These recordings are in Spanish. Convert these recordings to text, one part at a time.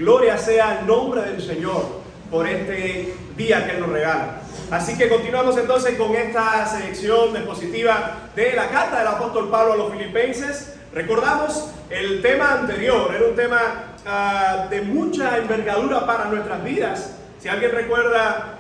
gloria sea el nombre del Señor por este día que Él nos regala. Así que continuamos entonces con esta selección expositiva de la carta del apóstol Pablo a los Filipenses. Recordamos el tema anterior, era un tema de mucha envergadura para nuestras vidas. Si alguien recuerda,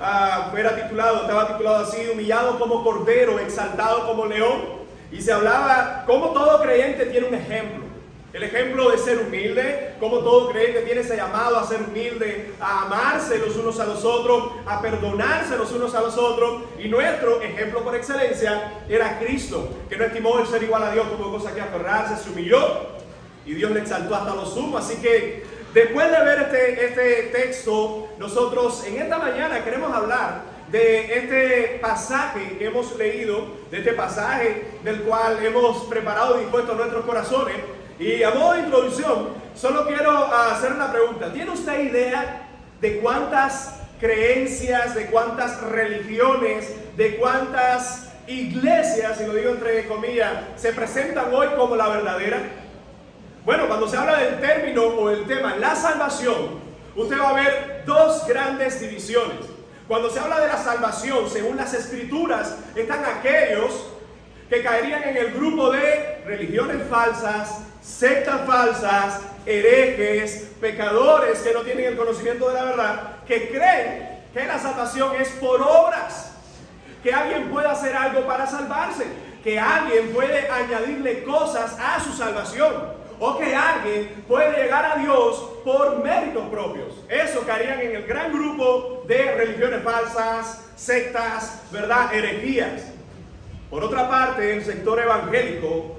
estaba titulado así: humillado como cordero, exaltado como león. Y se hablaba cómo todo creyente tiene un ejemplo. El ejemplo de ser humilde, como todo creyente tiene ese llamado a ser humilde, a amarse los unos a los otros, a perdonarse los unos a los otros. Y nuestro ejemplo por excelencia era Cristo, que no estimó el ser igual a Dios como cosa que aferrarse, se humilló y Dios le exaltó hasta lo sumo. Así que después de ver este texto, nosotros en esta mañana queremos hablar de este pasaje que hemos leído, de este pasaje del cual hemos preparado y dispuesto nuestros corazones. Y a modo de introducción, solo quiero hacer una pregunta. ¿Tiene usted idea de cuántas creencias, de cuántas religiones, de cuántas iglesias, y lo digo entre comillas, se presentan hoy como la verdadera? Bueno, cuando se habla del término o el tema la salvación, usted va a ver dos grandes divisiones. Cuando se habla de la salvación, según las escrituras, están aquellos que caerían en el grupo de religiones falsas, sectas falsas, herejes, pecadores que no tienen el conocimiento de la verdad, que creen que la salvación es por obras, que alguien puede hacer algo para salvarse, que alguien puede añadirle cosas a su salvación, o que alguien puede llegar a Dios por méritos propios. Eso caerían en el gran grupo de religiones falsas, sectas, ¿verdad?, herejías. Por otra parte, el sector evangélico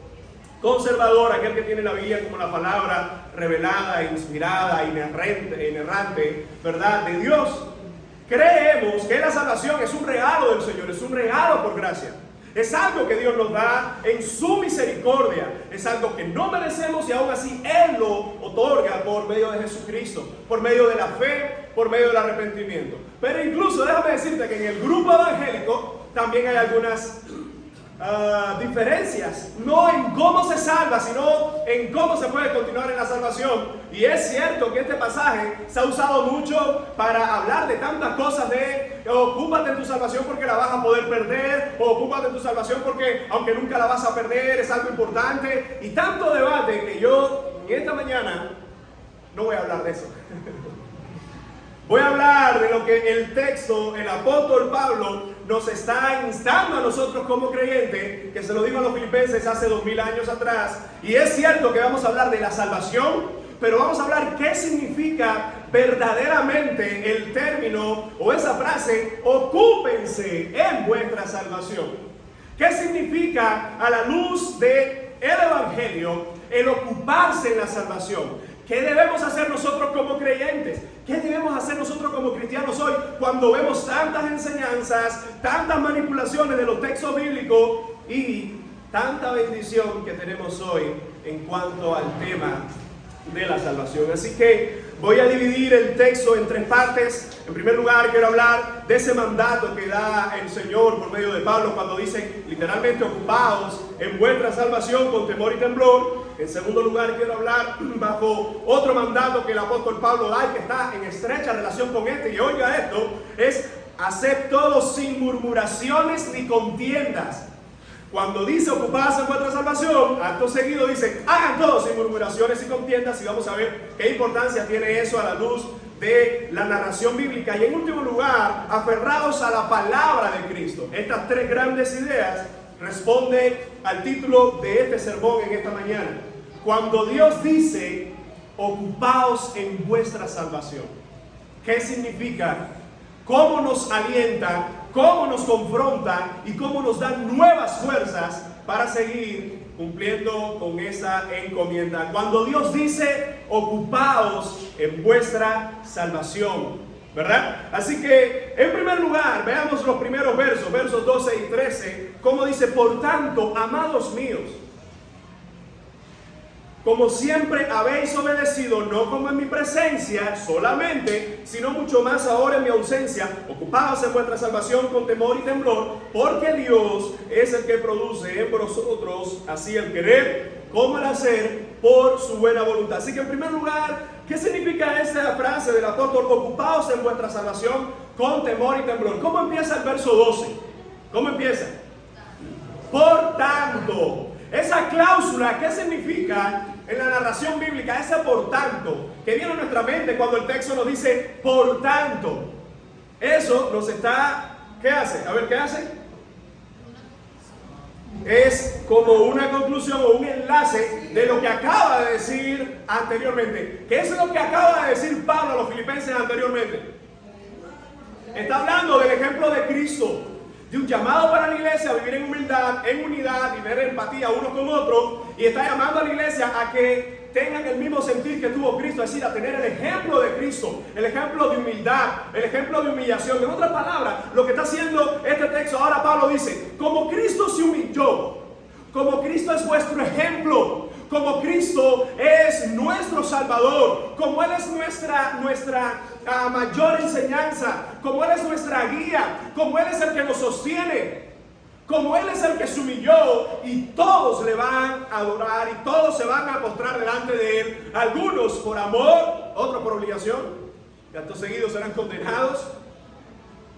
conservador, aquel que tiene la Biblia como la palabra revelada, inspirada, inerrante, ¿verdad?, de Dios, creemos que la salvación es un regalo del Señor, es un regalo por gracia. Es algo que Dios nos da en su misericordia. Es algo que no merecemos y aún así Él lo otorga por medio de Jesucristo, por medio de la fe, por medio del arrepentimiento. Pero incluso déjame decirte que en el grupo evangélico también hay algunas diferencias, no en cómo se salva, sino en cómo se puede continuar en la salvación. Y es cierto que este pasaje se ha usado mucho para hablar de tantas cosas de ocúpate en tu salvación porque la vas a poder perder, o ocúpate en tu salvación porque aunque nunca la vas a perder es algo importante, y tanto debate que yo en esta mañana no voy a hablar de eso. Voy a hablar de lo que el texto, el apóstol Pablo nos está instando a nosotros como creyentes, que se lo dijo a los filipenses hace 2000 años atrás. Y es cierto que vamos a hablar de la salvación, pero vamos a hablar qué significa verdaderamente el término o esa frase: ocúpense en vuestra salvación. ¿Qué significa a la luz del Evangelio el ocuparse en la salvación? ¿Qué debemos hacer nosotros como creyentes? ¿Qué debemos hacer nosotros como cristianos hoy cuando vemos tantas enseñanzas, tantas manipulaciones de los textos bíblicos y tanta bendición que tenemos hoy en cuanto al tema de la salvación? Así que voy a dividir el texto en tres partes. En primer lugar, quiero hablar de ese mandato que da el Señor por medio de Pablo cuando dice literalmente: ocupaos en vuestra salvación con temor y temblor. En segundo lugar, quiero hablar bajo otro mandato que el apóstol Pablo da y que está en estrecha relación con este, y oiga esto, es: haced todo sin murmuraciones ni contiendas. Cuando dice ocupados en vuestra salvación, acto seguido dice hagan todo sin murmuraciones y contiendas, y vamos a ver qué importancia tiene eso a la luz de la narración bíblica. Y en último lugar, aferrados a la palabra de Cristo. Estas tres grandes ideas responden al título de este sermón en esta mañana. Cuando Dios dice ocupaos en vuestra salvación, ¿qué significa? ¿Cómo nos alienta? ¿Cómo nos confronta? ¿Y cómo nos da nuevas fuerzas para seguir cumpliendo con esa encomienda? Cuando Dios dice ocupaos en vuestra salvación, ¿verdad? Así que en primer lugar veamos los primeros versos 12 y 13, cómo dice: por tanto, amados míos, como siempre habéis obedecido, no como en mi presencia solamente, sino mucho más ahora en mi ausencia, ocupaos en vuestra salvación con temor y temblor, porque Dios es el que produce en vosotros así el querer como el hacer por su buena voluntad. Así que en primer lugar, ¿qué significa esa frase del apóstol? Ocupaos en vuestra salvación con temor y temblor. ¿Cómo empieza el verso 12? ¿Cómo empieza? Por tanto. Esa cláusula, ¿qué significa en la narración bíblica? Ese por tanto, que viene a nuestra mente cuando el texto nos dice por tanto. Eso nos está, ¿qué hace? A ver, ¿qué hace? Es como una conclusión o un enlace de lo que acaba de decir anteriormente. ¿Qué es lo que acaba de decir Pablo a los filipenses anteriormente? Está hablando del ejemplo de Cristo, de un llamado para la iglesia a vivir en humildad, en unidad, y ver empatía unos con otros, y está llamando a la iglesia a que tengan el mismo sentir que tuvo Cristo, es decir, a tener el ejemplo de Cristo, el ejemplo de humildad, el ejemplo de humillación. En otras palabras, lo que está haciendo este texto, ahora Pablo dice, como Cristo se humilló, como Cristo es vuestro ejemplo, como Cristo es nuestro Salvador, como Él es nuestra mayor enseñanza, como Él es nuestra guía, como Él es el que nos sostiene, como Él es el que se humilló, y todos le van a adorar y todos se van a postrar delante de Él, algunos por amor, otros por obligación, y actos seguidos serán condenados.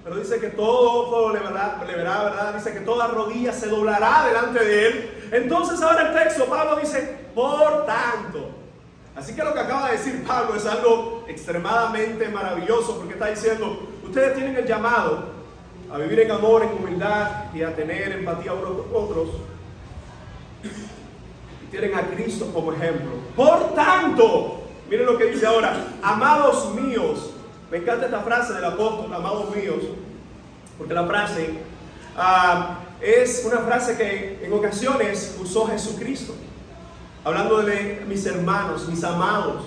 Pero dice que todo ojo le verá, ¿verdad? Dice que toda rodilla se doblará delante de Él. Entonces ahora el texto, Pablo dice, por tanto. Así que lo que acaba de decir Pablo es algo extremadamente maravilloso, porque está diciendo, ustedes tienen el llamado a vivir en amor, en humildad y a tener empatía unos con otros. Y tienen a Cristo como ejemplo. Por tanto, miren lo que dice ahora, amados míos. Me encanta esta frase del apóstol, amados míos, porque la frase es una frase que en ocasiones usó Jesucristo, hablando de mis hermanos, mis amados.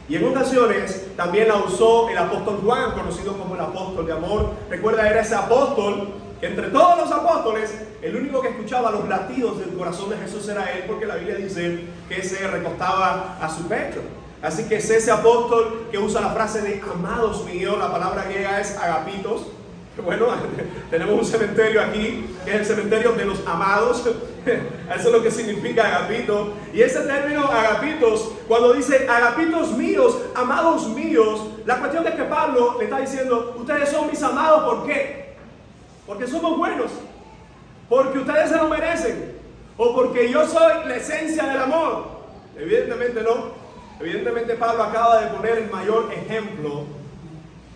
Y en ocasiones también la usó el apóstol Juan, conocido como el apóstol de amor. Recuerda, era ese apóstol que entre todos los apóstoles, el único que escuchaba los latidos del corazón de Jesús era él, porque la Biblia dice que se recostaba a su pecho. Así que es ese apóstol que usa la frase de amados míos. La palabra griega es agapitos. Bueno, tenemos un cementerio aquí, que es el cementerio de los amados. Eso es lo que significa agapito. Y ese término agapitos, cuando dice agapitos míos, amados míos, la cuestión es que Pablo le está diciendo, ustedes son mis amados, ¿por qué? Porque somos buenos, porque ustedes se lo merecen, o porque yo soy la esencia del amor. Evidentemente no. Evidentemente Pablo acaba de poner el mayor ejemplo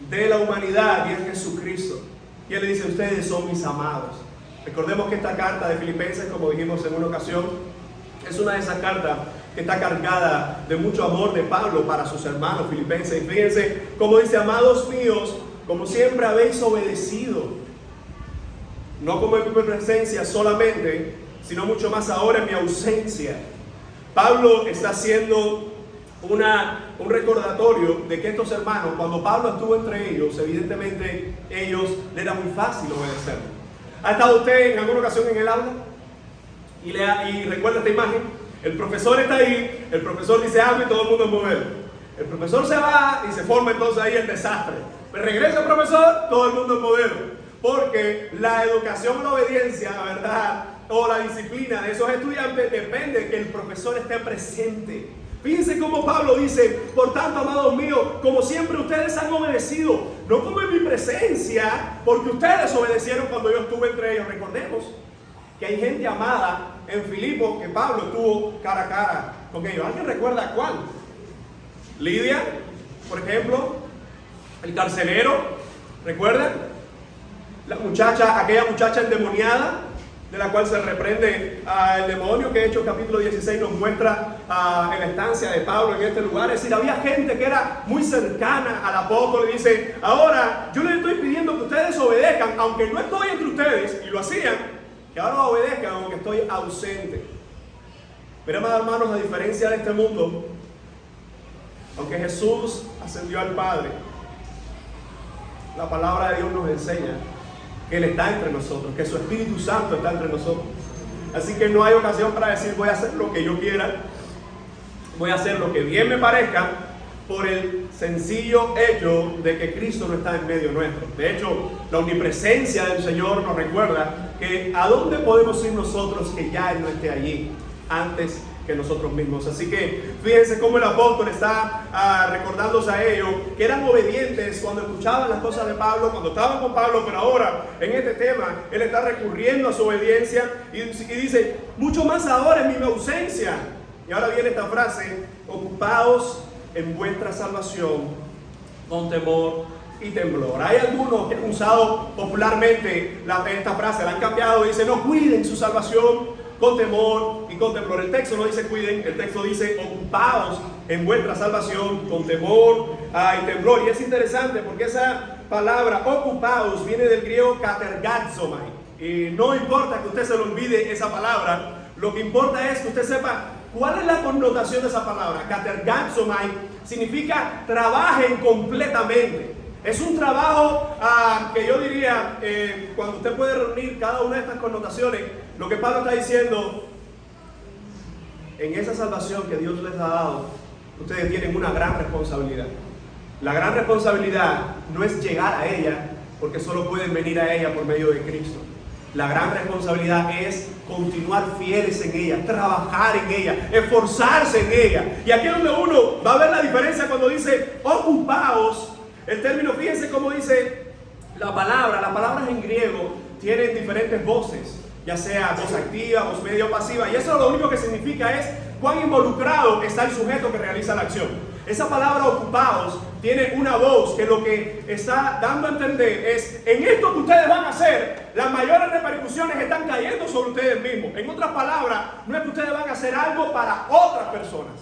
de la humanidad, y es Jesucristo. Y él le dice, ustedes son mis amados. Recordemos que esta carta de Filipenses, como dijimos en una ocasión, es una de esas cartas que está cargada de mucho amor de Pablo para sus hermanos filipenses. Y fíjense cómo dice, amados míos, como siempre habéis obedecido, no como en mi presencia solamente, sino mucho más ahora en mi ausencia. Pablo está haciendo un recordatorio de que estos hermanos, cuando Pablo estuvo entre ellos, evidentemente ellos le era muy fácil obedecer. ¿Ha estado usted en alguna ocasión en el aula? Y recuerda esta imagen, el profesor está ahí, el profesor dice algo y todo el mundo mueve. El profesor se va y se forma entonces ahí el desastre. Pero regresa el profesor, todo el mundo es modelo. Porque la educación, la obediencia, ¿verdad?, o la disciplina de esos estudiantes depende de que el profesor esté presente. Fíjense cómo Pablo dice, por tanto, amados míos, como siempre ustedes han obedecido, no como en mi presencia, porque ustedes obedecieron cuando yo estuve entre ellos. Recordemos que hay gente amada en Filipos que Pablo estuvo cara a cara con ellos. ¿Alguien recuerda cuál? Lidia, por ejemplo, el carcelero, ¿recuerdan? La muchacha, aquella muchacha endemoniada, de la cual se reprende el demonio, que Hechos capítulo 16 nos muestra en la estancia de Pablo en este lugar. Es decir, había gente que era muy cercana al apóstol y dice, ahora yo les estoy pidiendo que ustedes obedezcan, aunque no estoy entre ustedes, y lo hacían, que ahora obedezcan aunque estoy ausente. Pero hermanos, a diferencia de este mundo, aunque Jesús ascendió al Padre, la palabra de Dios nos enseña que Él está entre nosotros, que su Espíritu Santo está entre nosotros. Así que no hay ocasión para decir voy a hacer lo que yo quiera, voy a hacer lo que bien me parezca, por el sencillo hecho de que Cristo no está en medio nuestro. De hecho, la omnipresencia del Señor nos recuerda que a dónde podemos ir nosotros que ya Él no esté allí, antes que nosotros mismos. Así que fíjense cómo el apóstol está recordándose a ellos que eran obedientes cuando escuchaban las cosas de Pablo, cuando estaban con Pablo, pero ahora en este tema él está recurriendo a su obediencia y dice, mucho más ahora en mi ausencia. Y ahora viene esta frase, ocupaos en vuestra salvación con temor y temblor. Hay algunos que han usado popularmente esta frase, la han cambiado, dice, no, cuiden su salvación con temor y con temblor. El texto no dice cuiden, el texto dice ocupaos en vuestra salvación con temor y temblor. Y es interesante porque esa palabra ocupaos viene del griego katergazomai. Y no importa que usted se le olvide esa palabra, lo que importa es que usted sepa cuál es la connotación de esa palabra. Katergazomai significa trabajen completamente. Es un trabajo que yo diría, cuando usted puede reunir cada una de estas connotaciones, lo que Pablo está diciendo, en esa salvación que Dios les ha dado, ustedes tienen una gran responsabilidad. La gran responsabilidad no es llegar a ella, porque solo pueden venir a ella por medio de Cristo. La gran responsabilidad es continuar fieles en ella, trabajar en ella, esforzarse en ella. Y aquí es donde uno va a ver la diferencia cuando dice ocupaos. El término, fíjense cómo dice la palabra. Las palabras en griego tienen diferentes voces, ya sea voz activa, voz media o pasiva. Y eso lo único que significa es cuán involucrado está el sujeto que realiza la acción. Esa palabra ocupados tiene una voz que lo que está dando a entender es, en esto que ustedes van a hacer, las mayores repercusiones están cayendo sobre ustedes mismos. En otras palabras, no es que ustedes van a hacer algo para otras personas,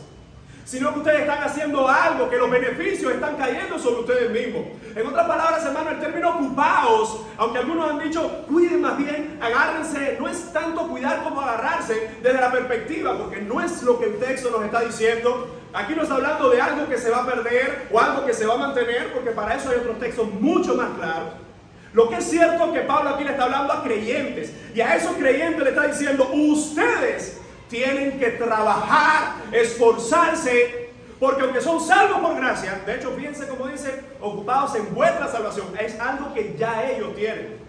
sino que ustedes están haciendo algo que los beneficios están cayendo sobre ustedes mismos. En otras palabras, hermano, el término ocupaos, aunque algunos han dicho cuiden, más bien agárrense, no es tanto cuidar como agarrarse desde la perspectiva, porque no es lo que el texto nos está diciendo. Aquí no está hablando de algo que se va a perder o algo que se va a mantener, porque para eso hay otros textos mucho más claros. Lo que es cierto es que Pablo aquí le está hablando a creyentes, y a esos creyentes le está diciendo, ustedes tienen que trabajar, esforzarse, porque aunque son salvos por gracia, de hecho fíjense como dice, ocupados en vuestra salvación, es algo que ya ellos tienen.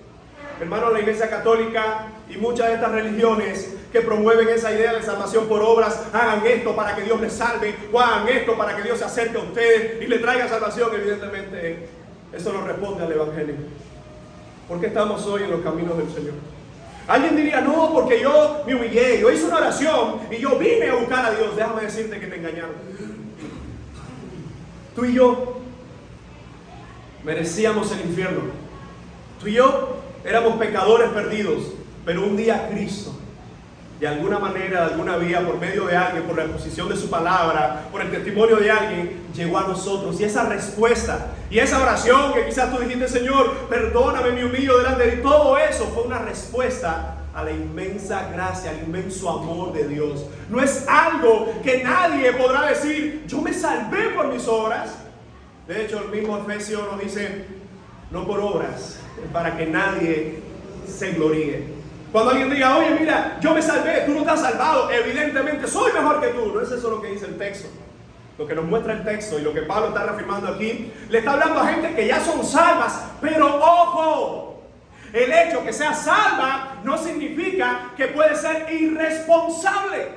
Hermanos, la Iglesia Católica y muchas de estas religiones que promueven esa idea de salvación por obras, hagan esto para que Dios les salve, o hagan esto para que Dios se acerque a ustedes y le traiga salvación, evidentemente eso no responde al Evangelio. ¿Por qué estamos hoy en los caminos del Señor? Alguien diría, no, porque yo me humillé, yo hice una oración y yo vine a buscar a Dios. Déjame decirte que te engañaron. Tú y yo merecíamos el infierno. Tú y yo éramos pecadores perdidos, pero un día Cristo, de alguna manera, de alguna vía, por medio de alguien, por la exposición de su palabra, por el testimonio de alguien, llegó a nosotros. Y esa respuesta, y esa oración que quizás tú dijiste, Señor, perdóname, me humillo delante de ti, todo eso fue una respuesta a la inmensa gracia, al inmenso amor de Dios. No es algo que nadie podrá decir, yo me salvé por mis obras. De hecho, el mismo Efesios nos dice, no por obras, para que nadie se gloríe. Cuando alguien diga, oye, mira, yo me salvé, tú no te has salvado, evidentemente soy mejor que tú. No es eso lo que dice el texto. Lo que nos muestra el texto y lo que Pablo está reafirmando aquí, le está hablando a gente que ya son salvas, pero ojo, el hecho que sea salva no significa que puede ser irresponsable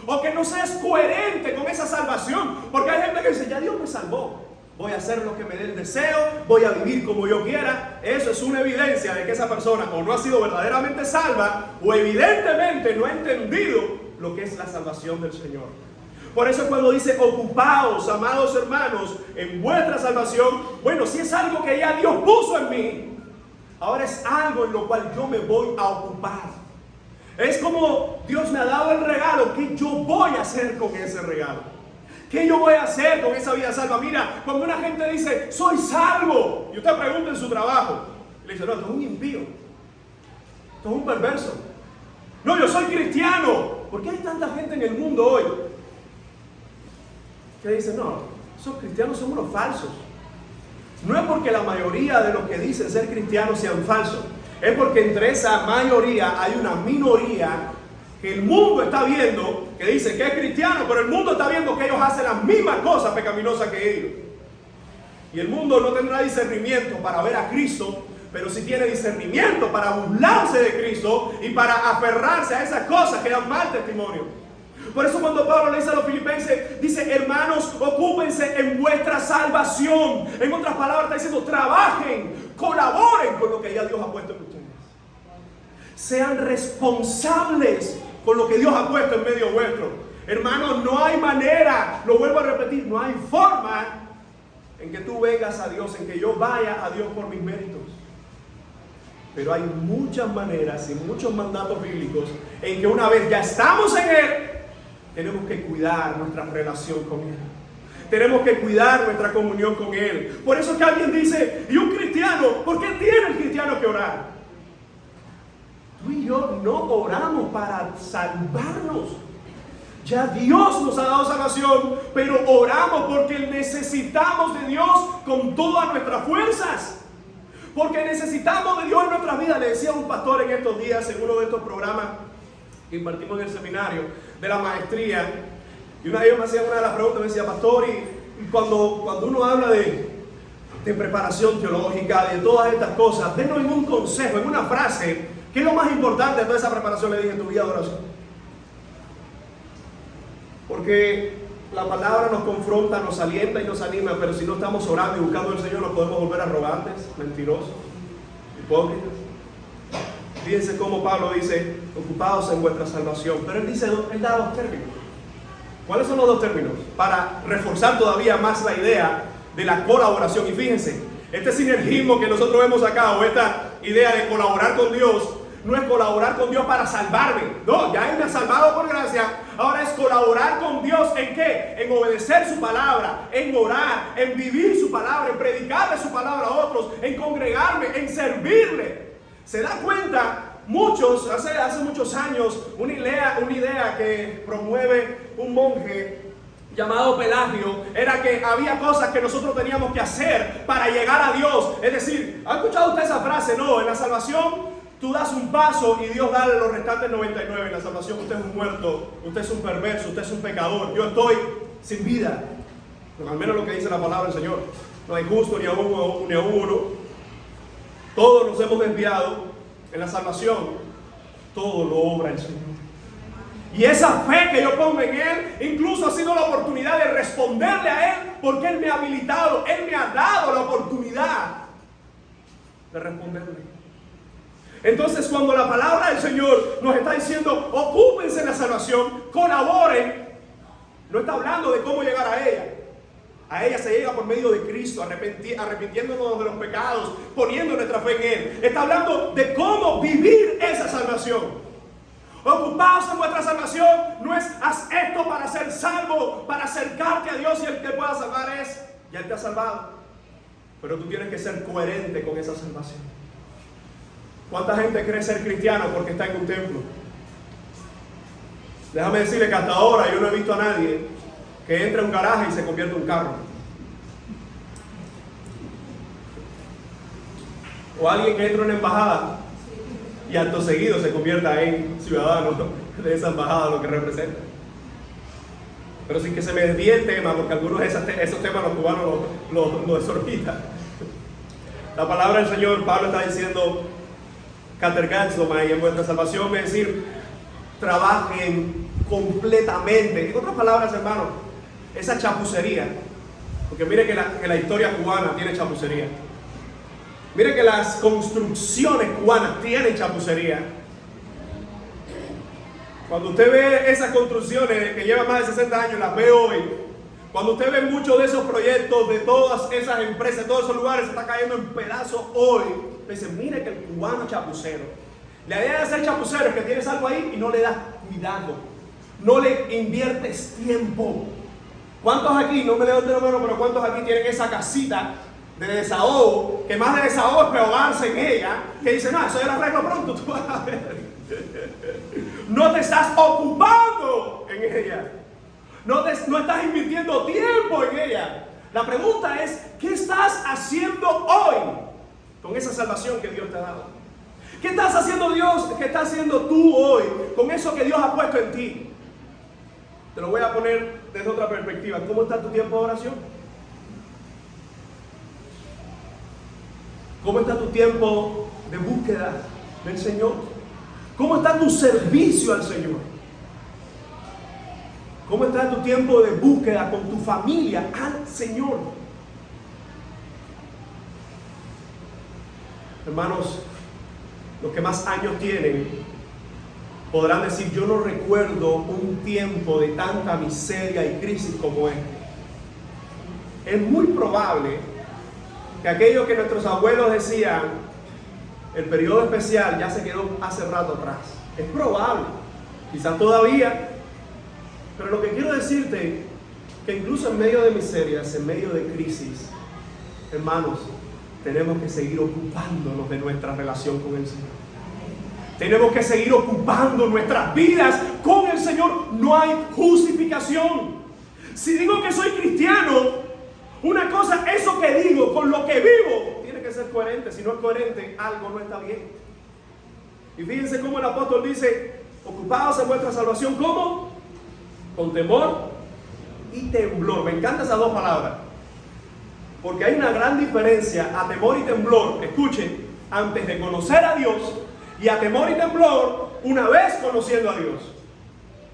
o que no seas coherente con esa salvación, porque hay gente que dice, ya Dios me salvó, voy a hacer lo que me dé el deseo, voy a vivir como yo quiera. Eso es una evidencia de que esa persona o no ha sido verdaderamente salva, o evidentemente no ha entendido lo que es la salvación del Señor. Por eso cuando dice ocupaos, amados hermanos, en vuestra salvación, bueno, si es algo que ya Dios puso en mí, ahora es algo en lo cual yo me voy a ocupar. Es como Dios me ha dado el regalo, ¿qué yo voy a hacer con ese regalo? ¿Qué yo voy a hacer con esa vida salva? Mira, cuando una gente dice, soy salvo, y usted pregunta en su trabajo, le dice, no, esto es un impío, esto es un perverso. No, yo soy cristiano. ¿Por qué hay tanta gente en el mundo hoy que dice, no, esos cristianos son unos falsos? No es porque la mayoría de los que dicen ser cristianos sean falsos, es porque entre esa mayoría hay una minoría que el mundo está viendo, que dice que es cristiano, pero el mundo está viendo que ellos hacen las mismas cosas pecaminosas que ellos. Y el mundo no tendrá discernimiento para ver a Cristo, pero sí tiene discernimiento para burlarse de Cristo y para aferrarse a esas cosas que dan mal testimonio. Por eso cuando Pablo le dice a los filipenses, dice: hermanos, ocúpense en vuestra salvación. En otras palabras está diciendo: trabajen, colaboren con lo que ya Dios ha puesto en ustedes. Sean responsables con lo que Dios ha puesto en medio vuestro. Hermanos, no hay manera, lo vuelvo a repetir, no hay forma en que tú vengas a Dios, en que yo vaya a Dios por mis méritos. Pero hay muchas maneras y muchos mandatos bíblicos en que una vez ya estamos en Él, tenemos que cuidar nuestra relación con Él. Tenemos que cuidar nuestra comunión con Él. Por eso es que alguien dice: ¿y un cristiano? ¿Por qué tiene el cristiano que orar? Tú y yo no oramos para salvarnos. Ya Dios nos ha dado salvación, pero oramos porque necesitamos de Dios con todas nuestras fuerzas. Porque necesitamos de Dios en nuestras vidas. Le decía a un pastor en estos días, en uno de estos programas que impartimos en el seminario de la maestría, y una vez me hacía una de las preguntas, me decía: pastor, y cuando uno habla de preparación teológica, de todas estas cosas, denos en un consejo, en una frase, ¿qué es lo más importante de toda esa preparación? Le dije: en tu vida de oración. Porque la palabra nos confronta, nos alienta y nos anima, pero si no estamos orando y buscando al Señor, nos podemos volver arrogantes, mentirosos, hipócritas. Fíjense cómo Pablo dice: ocupados en vuestra salvación. Pero él da dos términos. ¿Cuáles son los dos términos? Para reforzar todavía más la idea de la colaboración. Y fíjense, este sinergismo que nosotros vemos acá, o esta idea de colaborar con Dios, no es colaborar con Dios para salvarme. No, ya Él me ha salvado por gracia. Ahora es colaborar con Dios ¿en qué? En obedecer su palabra, en orar, en vivir su palabra, en predicarle su palabra a otros, en congregarme, en servirle. ¿Se da cuenta? Muchos, hace muchos años, una idea que promueve un monje llamado Pelagio, era que había cosas que nosotros teníamos que hacer para llegar a Dios. Es decir, ¿ha escuchado usted esa frase? No, en la salvación tú das un paso y Dios da los restantes 99. En la salvación usted es un muerto, usted es un perverso, usted es un pecador. Yo estoy sin vida. Pero al menos lo que dice la palabra del Señor. No hay justo ni a uno. Todos nos hemos desviado. En la salvación todo lo obra el Señor. Y esa fe que yo pongo en Él, incluso ha sido la oportunidad de responderle a Él, porque Él me ha habilitado, Él me ha dado la oportunidad de responderle. Entonces, cuando la palabra del Señor nos está diciendo: ocúpense en la salvación, colaboren, no está hablando de cómo llegar a ella. A ella se llega por medio de Cristo, arrepintiéndonos de los pecados, poniendo nuestra fe en Él. Está hablando de cómo vivir esa salvación. Ocupaos en vuestra salvación. No es: haz esto para ser salvo, para acercarte a Dios, y el que te pueda salvar es: ya Él te ha salvado. Pero tú tienes que ser coherente con esa salvación. ¿Cuánta gente cree ser cristiano porque está en un templo? Déjame decirle que hasta ahora yo no he visto a nadie que entre a un garaje y se convierte en un carro. O alguien que entra a una embajada y acto seguido se convierta en ciudadano de esa embajada, lo que representa. Pero sin que se me desvíe el tema, porque algunos de esos temas los cubanos lo desorbitan. La palabra del Señor, Pablo está diciendo: catergatzomai, en vuestra salvación, es decir, trabajen completamente. En otras palabras, hermano, esa chapucería, porque mire que la historia cubana tiene chapucería. Mire que las construcciones cubanas tienen chapucería. Cuando usted ve esas construcciones que llevan más de 60 años, las ve hoy. Cuando usted ve muchos de esos proyectos, de todas esas empresas, todos esos lugares, se está cayendo en pedazos hoy. Dice: mire que el cubano chapucero. La idea de ser chapucero es que tienes algo ahí y no le das cuidado. No le inviertes tiempo. ¿Cuántos aquí, no me levanten la mano, pero cuántos aquí tienen esa casita de desahogo, que más de desahogo es pegarse en ella, que dice: no, eso yo lo arreglo pronto, tú vas a ver? No te estás ocupando en ella. No estás invirtiendo tiempo en ella. La pregunta es: ¿qué estás haciendo hoy con esa salvación que Dios te ha dado? ¿Qué estás haciendo Dios? ¿Qué estás haciendo tú hoy con eso que Dios ha puesto en ti? Te lo voy a poner desde otra perspectiva. ¿Cómo está tu tiempo de oración? ¿Cómo está tu tiempo de búsqueda del Señor? ¿Cómo está tu servicio al Señor? ¿Cómo está tu tiempo de búsqueda con tu familia al Señor? Hermanos, los que más años tienen podrán decir: yo no recuerdo un tiempo de tanta miseria y crisis como este. Es muy probable que aquello que nuestros abuelos decían, el periodo especial, ya se quedó hace rato atrás. Es probable, quizás todavía, pero lo que quiero decirte, que incluso en medio de miserias, en medio de crisis, hermanos, tenemos que seguir ocupándonos de nuestra relación con el Señor. Tenemos que seguir ocupando nuestras vidas con el Señor. No hay justificación. Si digo que soy cristiano, una cosa, eso que digo con lo que vivo, tiene que ser coherente. Si no es coherente, algo no está bien. Y fíjense cómo el apóstol dice: ocupados en vuestra salvación, ¿cómo? Con temor y temblor. Me encantan esas dos palabras, porque hay una gran diferencia a temor y temblor, escuchen, antes de conocer a Dios, y a temor y temblor una vez conociendo a Dios.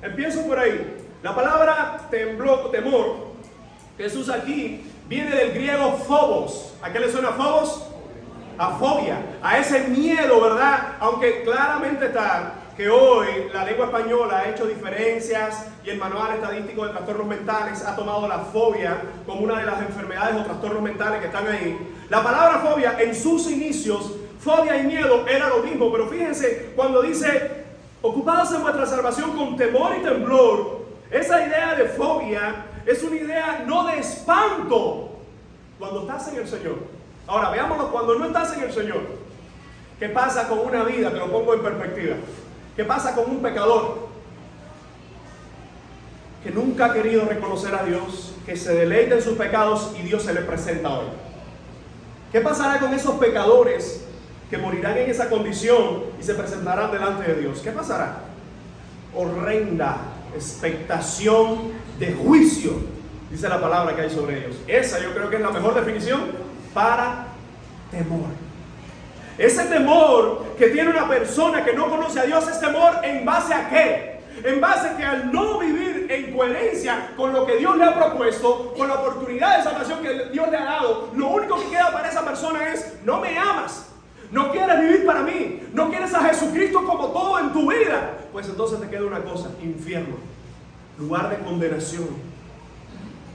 Empiezo por ahí. La palabra temor, que se usa aquí, viene del griego phobos. ¿A qué le suena phobos? A fobia, a ese miedo, ¿verdad? Aunque claramente está que hoy la lengua española ha hecho diferencias y el manual estadístico de trastornos mentales ha tomado la fobia como una de las enfermedades o trastornos mentales que están ahí. La palabra fobia en sus inicios, fobia y miedo era lo mismo, pero fíjense cuando dice ocupados en vuestra salvación con temor y temblor, esa idea de fobia es una idea no de espanto cuando estás en el Señor. Ahora veámoslo cuando no estás en el Señor. ¿Qué pasa con una vida? Te lo pongo en perspectiva. ¿Qué pasa con un pecador que nunca ha querido reconocer a Dios, que se deleita en sus pecados y Dios se le presenta hoy? ¿Qué pasará con esos pecadores que morirán en esa condición y se presentarán delante de Dios? ¿Qué pasará? Horrenda expectación de juicio, dice la palabra que hay sobre ellos. Esa yo creo que es la mejor definición para temor. Ese temor que tiene una persona que no conoce a Dios es temor ¿en base a qué? En base a que al no vivir en coherencia con lo que Dios le ha propuesto, con la oportunidad de salvación que Dios le ha dado, lo único que queda para esa persona es: no me amas, no quieres vivir para mí, no quieres a Jesucristo como todo en tu vida. Pues entonces te queda una cosa: infierno, lugar de condenación.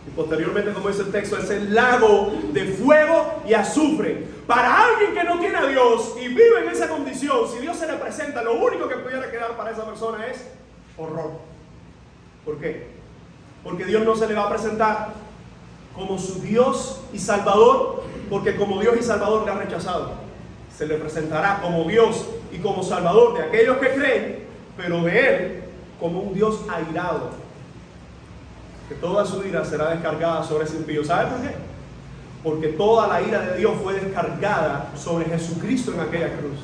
Y posteriormente, como dice el texto, es el lago de fuego y azufre. Para alguien que no tiene a Dios y vive en esa condición, si Dios se le presenta, lo único que pudiera quedar para esa persona es horror. ¿Por qué? Porque Dios no se le va a presentar como su Dios y Salvador, porque como Dios y Salvador le ha rechazado. Se le presentará como Dios y como Salvador de aquellos que creen, pero de Él como un Dios airado, que toda su ira será descargada sobre ese impío. ¿Sabe por qué? Porque toda la ira de Dios fue descargada sobre Jesucristo en aquella cruz.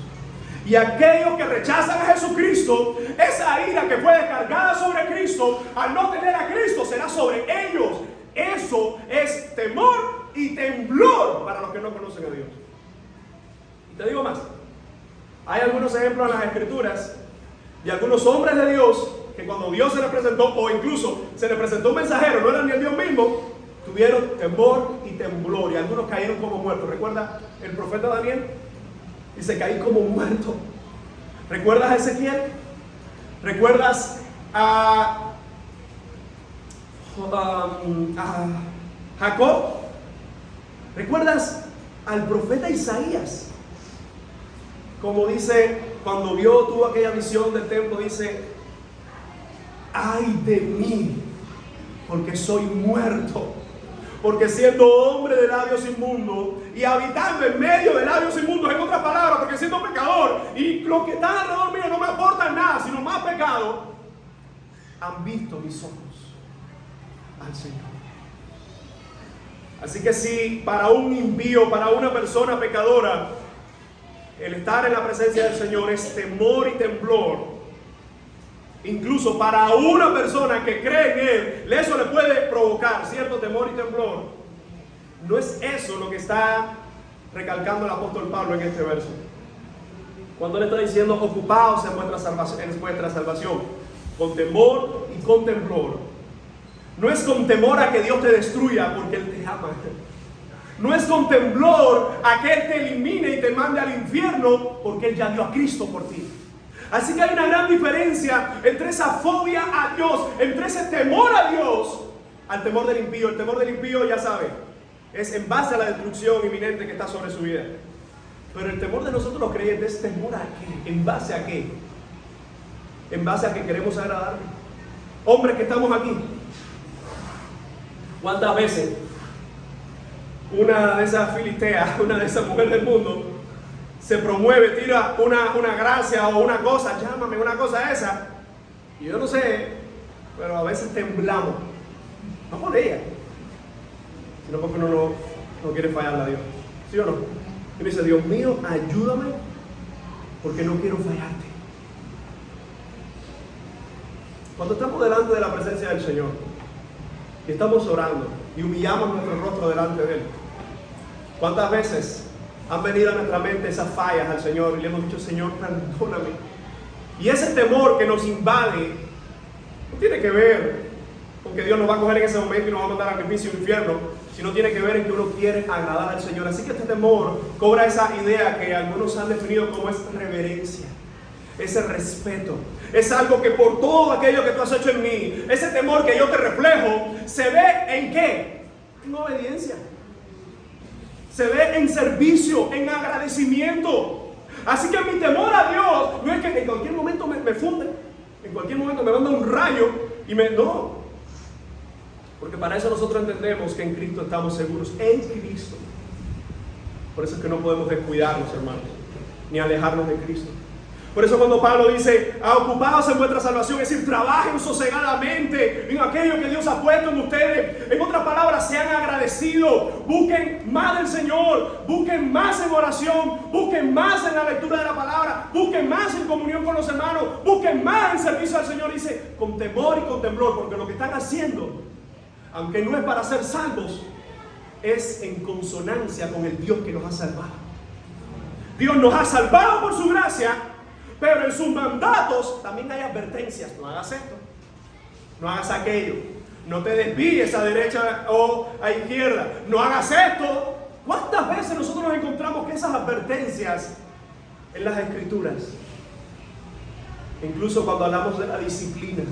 Y aquellos que rechazan a Jesucristo, esa ira que fue descargada sobre Cristo, al no tener a Cristo, será sobre ellos. Eso es temor y temblor para los que no conocen a Dios. Y te digo más, hay algunos ejemplos en las Escrituras de algunos hombres de Dios que cuando Dios se les presentó, o incluso se les presentó un mensajero, no era ni el Dios mismo, tuvieron temor y temblor, y algunos cayeron como muertos. ¿Recuerda el profeta Daniel? Dice: caí como muerto. ¿Recuerdas a Ezequiel? ¿Recuerdas a Jacob? ¿Recuerdas al profeta Isaías? Como dice, cuando tuvo aquella visión del templo, dice: ay de mí, porque soy muerto, porque siendo hombre de labios inmundos y habitando en medio de labios inmundos, en otras palabras, porque siendo pecador y los que están alrededor mío no me aportan nada, sino más pecado, han visto mis ojos al Señor. Así que si para un impío, para una persona pecadora, el estar en la presencia del Señor es temor y temblor, incluso para una persona que cree en Él, eso le puede provocar cierto temor y temblor. No es eso lo que está recalcando el apóstol Pablo en este verso. Cuando él está diciendo: ocupaos en vuestra salvación, con temor y con temblor. No es con temor a que Dios te destruya, porque Él te ama. No es con temblor a que Él te elimine y te mande al infierno, porque Él ya dio a Cristo por ti. Así que hay una gran diferencia entre esa fobia a Dios, entre ese temor a Dios, al temor del impío. El temor del impío, ya sabe, es en base a la destrucción inminente que está sobre su vida. Pero el temor de nosotros los creyentes es temor a qué, en base a qué, en base a que queremos agradarle. Hombres que estamos aquí, ¿cuántas veces una de esas filisteas, una de esas mujeres del mundo, se promueve, tira una gracia o una cosa, llámame una cosa esa, y yo no sé, pero a veces temblamos, no por ella, sino porque uno no quiere fallarle a Dios, ¿sí o no? Y me dice, Dios mío, ayúdame, porque no quiero fallarte. Cuando estamos delante de la presencia del Señor, y estamos orando, y humillamos nuestro rostro delante de Él, ¿cuántas veces han venido a nuestra mente esas fallas al Señor y le hemos dicho, Señor, perdóname? Y ese temor que nos invade no tiene que ver con que Dios nos va a coger en ese momento y nos va a mandar al precipicio del infierno, sino tiene que ver en que uno quiere agradar al Señor. Así que este temor cobra esa idea que algunos han definido como es reverencia, ese respeto. Es algo que por todo aquello que tú has hecho en mí, ese temor que yo te reflejo, se ve ¿en qué? En obediencia. Se ve en servicio, en agradecimiento. Así que mi temor a Dios no es que en cualquier momento me funde, en cualquier momento me manda un rayo y no. Porque para eso nosotros entendemos que en Cristo estamos seguros, en Cristo. Por eso es que no podemos descuidarnos, hermanos, ni alejarnos de Cristo. Por eso cuando Pablo dice, ocupados en vuestra salvación, es decir, trabajen sosegadamente en aquello que Dios ha puesto en ustedes. En otras palabras, sean agradecidos, busquen más del Señor, busquen más en oración, busquen más en la lectura de la palabra, busquen más en comunión con los hermanos, busquen más en servicio al Señor. Dice, con temor y con temblor, porque lo que están haciendo, aunque no es para ser salvos, es en consonancia con el Dios que nos ha salvado. Dios nos ha salvado por su gracia, pero en sus mandatos también hay advertencias. No hagas esto, no hagas aquello, no te desvíes a derecha o a izquierda, no hagas esto. ¿Cuántas veces nosotros nos encontramos que esas advertencias en las Escrituras? Incluso cuando hablamos de la disciplina,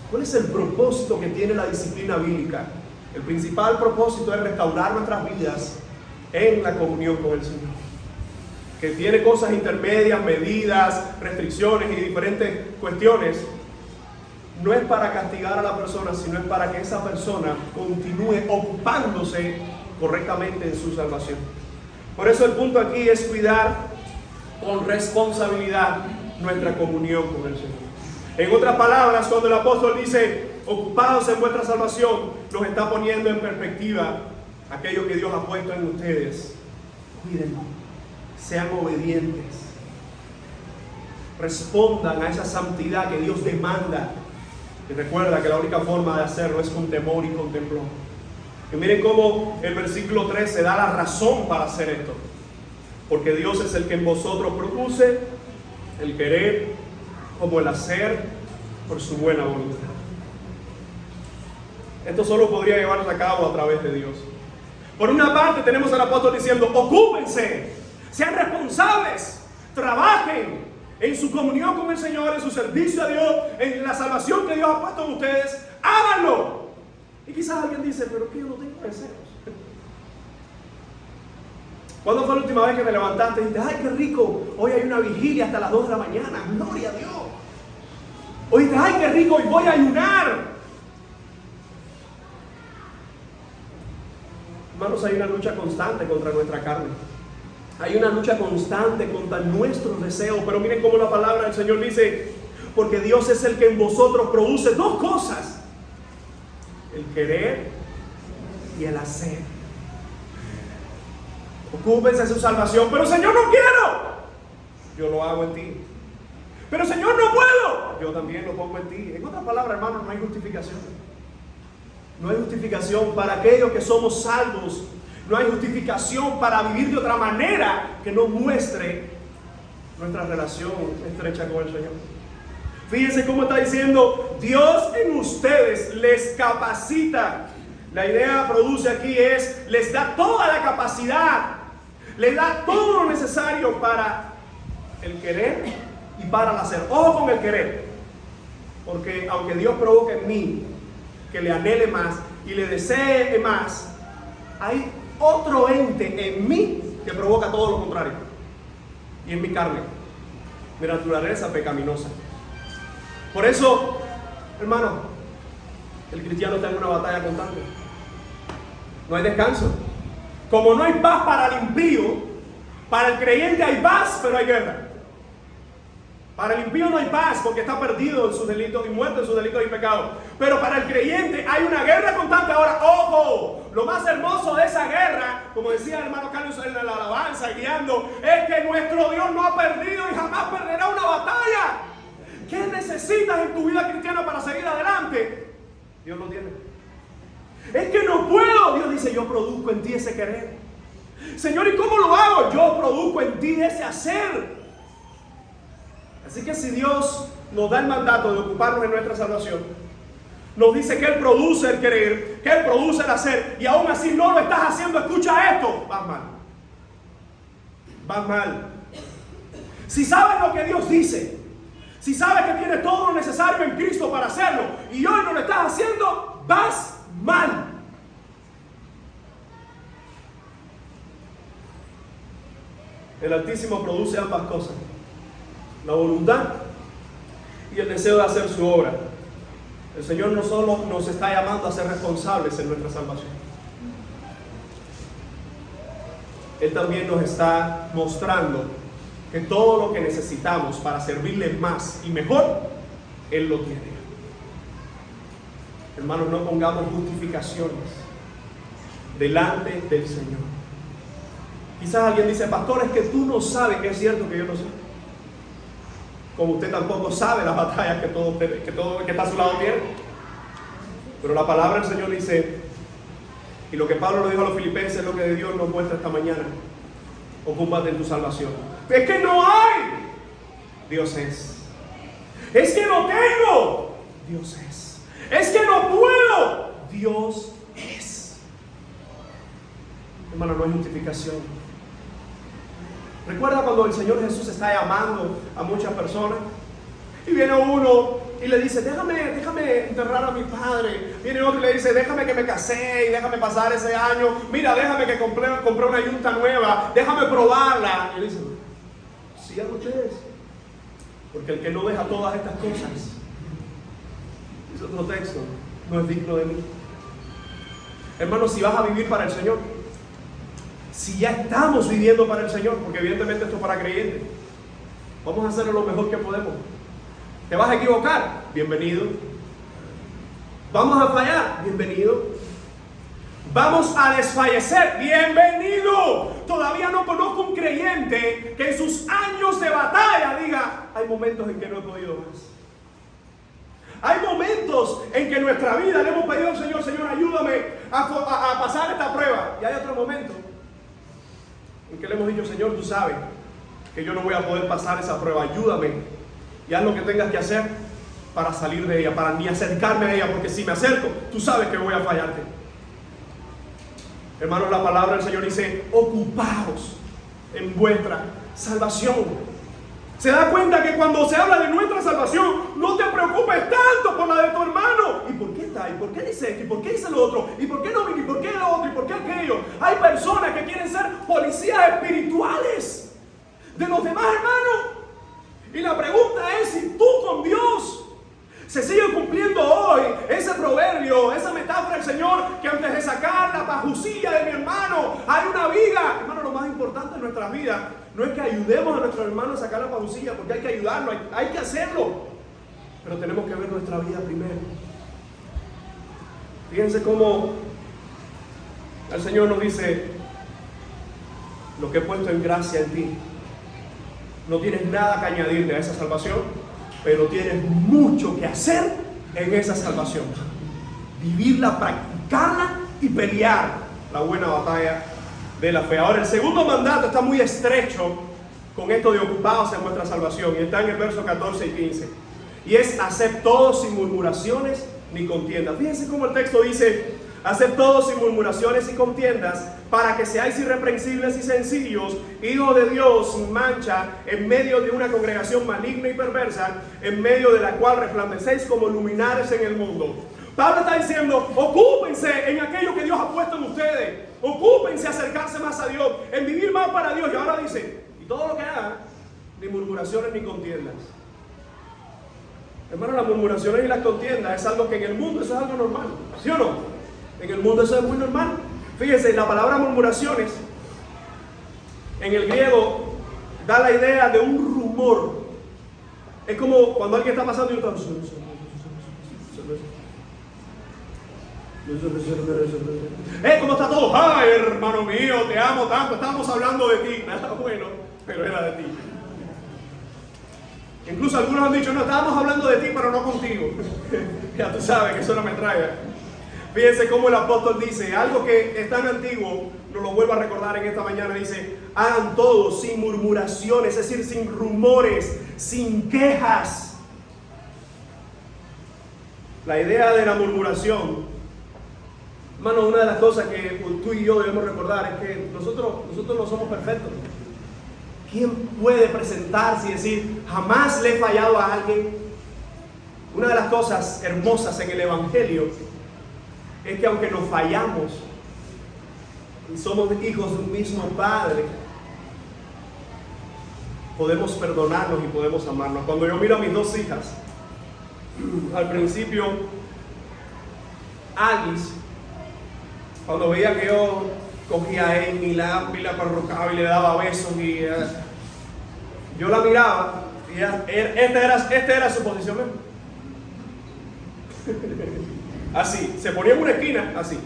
¿cuál es el propósito que tiene la disciplina bíblica? El principal propósito es restaurar nuestras vidas en la comunión con el Señor. Que tiene cosas intermedias, medidas, restricciones y diferentes cuestiones, no es para castigar a la persona, sino es para que esa persona continúe ocupándose correctamente en su salvación. Por eso el punto aquí es cuidar con responsabilidad nuestra comunión con el Señor. En otras palabras, cuando el apóstol dice, ocupados en vuestra salvación, nos está poniendo en perspectiva aquello que Dios ha puesto en ustedes. Cuídenlo. Sean obedientes, respondan a esa santidad que Dios demanda. Y recuerda que la única forma de hacerlo es con temor y con temblor. Y miren cómo el versículo 13 da la razón para hacer esto. Porque Dios es el que en vosotros produce el querer como el hacer por su buena voluntad. Esto solo podría llevarse a cabo a través de Dios. Por una parte tenemos al apóstol diciendo, ocúpense, sean responsables, trabajen en su comunión con el Señor, en su servicio a Dios, en la salvación que Dios ha puesto en ustedes, háganlo. Y quizás alguien dice, pero que yo no tengo deseos. ¿Cuándo fue la última vez que te levantaste y dijiste, ay, qué rico, hoy hay una vigilia hasta las 2 de la mañana, gloria a Dios? O dijiste, ay, qué rico, hoy voy a ayunar. Hermanos, hay una lucha constante contra nuestra carne. Hay una lucha constante contra nuestros deseos. Pero miren cómo la palabra del Señor dice, porque Dios es el que en vosotros produce dos cosas: el querer y el hacer. Ocúpense de su salvación. Pero Señor, no quiero. Yo lo hago en ti. Pero Señor, no puedo. Yo también lo pongo en ti. En otras palabras, hermanos, no hay justificación. No hay justificación para aquellos que somos salvos. No hay justificación para vivir de otra manera que no muestre nuestra relación estrecha con el Señor. Fíjense cómo está diciendo, Dios en ustedes les capacita. La idea produce aquí es, les da toda la capacidad, les da todo lo necesario para el querer y para el hacer. Ojo con el querer, porque aunque Dios provoque en mí que le anhele más y le desee más, hay otro ente en mí que provoca todo lo contrario, y en mi carne, mi naturaleza pecaminosa. Por eso, hermano, el cristiano está en una batalla constante. No hay descanso. Como no hay paz para el impío, para el creyente hay paz, pero hay guerra. Para el impío no hay paz porque está perdido en sus delitos y muerto en sus delitos y pecados. Pero para el creyente hay una guerra constante. Ahora, ojo, lo más hermoso de esa guerra, como decía el hermano Carlos en la alabanza guiando, es que nuestro Dios no ha perdido y jamás perderá una batalla. ¿Qué necesitas en tu vida cristiana para seguir adelante? Dios lo tiene. Es que no puedo. Dios dice, yo produzco en ti ese querer. Señor, ¿y cómo lo hago? Yo produzco en ti ese hacer. Así que si Dios nos da el mandato de ocuparnos en nuestra salvación, nos dice que Él produce el querer, que Él produce el hacer, y aún así no lo estás haciendo, escucha esto, vas mal. Vas mal. Si sabes lo que Dios dice, si sabes que tienes todo lo necesario en Cristo para hacerlo, y hoy no lo estás haciendo, vas mal. El Altísimo produce ambas cosas: la voluntad y el deseo de hacer su obra. El Señor no solo nos está llamando a ser responsables en nuestra salvación, Él también nos está mostrando que todo lo que necesitamos para servirle más y mejor, Él lo tiene. Hermanos, no pongamos justificaciones delante del Señor. Quizás alguien dice, pastor, es que tú no sabes que es cierto que yo no sé. Como usted tampoco sabe las batallas que todo el que está a su lado tiene. Pero la palabra del Señor dice, y lo que Pablo le dijo a los filipenses es lo que Dios nos muestra esta mañana: ocúpate en tu salvación. Es que no hay. Dios es. Es que no tengo. Dios es. Es que no puedo. Dios es. Hermano, no hay justificación. ¿Recuerda cuando el Señor Jesús está llamando a muchas personas? Y viene uno y le dice, déjame enterrar a mi padre. Viene otro y le dice, déjame que me casé y déjame pasar ese año. Mira, déjame que compré una yunta nueva. Déjame probarla. Y él dice, sigan ustedes. Porque el que no deja todas estas cosas, dice otro texto, no es digno de mí. Hermano, si vas a vivir para el Señor, si ya estamos viviendo para el Señor, porque evidentemente esto es para creyentes, vamos a hacerlo lo mejor que podemos. ¿Te vas a equivocar? Bienvenido. ¿Vamos a fallar? Bienvenido. ¿Vamos a desfallecer? Bienvenido. Todavía no conozco un creyente que en sus años de batalla diga, hay momentos en que no he podido más. Hay momentos en que en nuestra vida le hemos pedido al Señor, Señor, ayúdame a pasar esta prueba. Y hay otro momento en que le hemos dicho, Señor, tú sabes que yo no voy a poder pasar esa prueba, ayúdame y haz lo que tengas que hacer para salir de ella, para ni acercarme a ella, porque si me acerco, tú sabes que voy a fallarte. Hermanos, la palabra del Señor dice, ocupaos en vuestra salvación. Se da cuenta que cuando se habla de nuestra salvación, no te preocupes tanto por la de tu hermano. ¿Y por qué está? ¿Y por qué dice esto? ¿Y por qué dice lo otro? ¿Y por qué no vino? ¿Y por qué lo otro? ¿Y por qué aquello? Hay personas que quieren ser policías espirituales de los demás hermanos. Y la pregunta es si tú con Dios se sigue cumpliendo hoy ese proverbio, esa metáfora del Señor, que antes de sacar la pajucilla de mi hermano hay una viga. Hermano, lo más importante en nuestras vidas no es que ayudemos a nuestro hermano a sacar la pajucilla, porque hay que ayudarlo, hay que hacerlo, pero tenemos que ver nuestra vida primero. Fíjense cómo el Señor nos dice, lo que he puesto en gracia en ti, no tienes nada que añadirle a esa salvación, pero tienes mucho que hacer en esa salvación. Vivirla, practicarla y pelear la buena batalla de la fe. Ahora, el segundo mandato está muy estrecho con esto de ocupados en vuestra salvación, y está en el verso 14 y 15. Y es: haced todo sin murmuraciones ni contiendas. Fíjense cómo el texto dice: haced todo sin murmuraciones y contiendas, para que seáis irreprensibles y sencillos, hijos de Dios sin mancha, en medio de una congregación maligna y perversa, en medio de la cual resplandecéis como luminares en el mundo. Pablo está diciendo: ocúpense en aquello que Dios ha puesto en ustedes. Ocúpense en acercarse más a Dios, en vivir más para Dios. Y ahora dice: y todo lo que hagan, ni murmuraciones ni contiendas. Hermano, las murmuraciones y las contiendas es algo que en el mundo eso es algo normal, ¿sí o no? En el mundo eso es muy normal. Fíjense, la palabra murmuraciones en el griego da la idea de un rumor. Es como cuando alguien está pasando y está... ¿Cómo está todo? Ay, hermano mío, te amo tanto, estábamos hablando de ti. Nada bueno, pero era de ti. Incluso algunos han dicho: no, estábamos hablando de ti, pero no contigo. Ya tú sabes que eso no me trae. Fíjense cómo el apóstol dice algo que es tan antiguo, nos lo vuelvo a recordar en esta mañana. Dice: hagan todo sin murmuraciones, es decir, sin rumores, sin quejas. La idea de la murmuración, hermano, una de las cosas que tú y yo debemos recordar es que nosotros no somos perfectos. ¿Quién puede presentarse y decir: jamás le he fallado a alguien? Una de las cosas hermosas en el Evangelio es que aunque nos fallamos y somos hijos de un mismo Padre, podemos perdonarnos y podemos amarnos. Cuando yo miro a mis dos hijas, al principio, Alice, cuando veía que yo cogía a Amy, la perrucaba y le daba besos, y yo la miraba y esta era su posición. Así, se ponía en una esquina, así.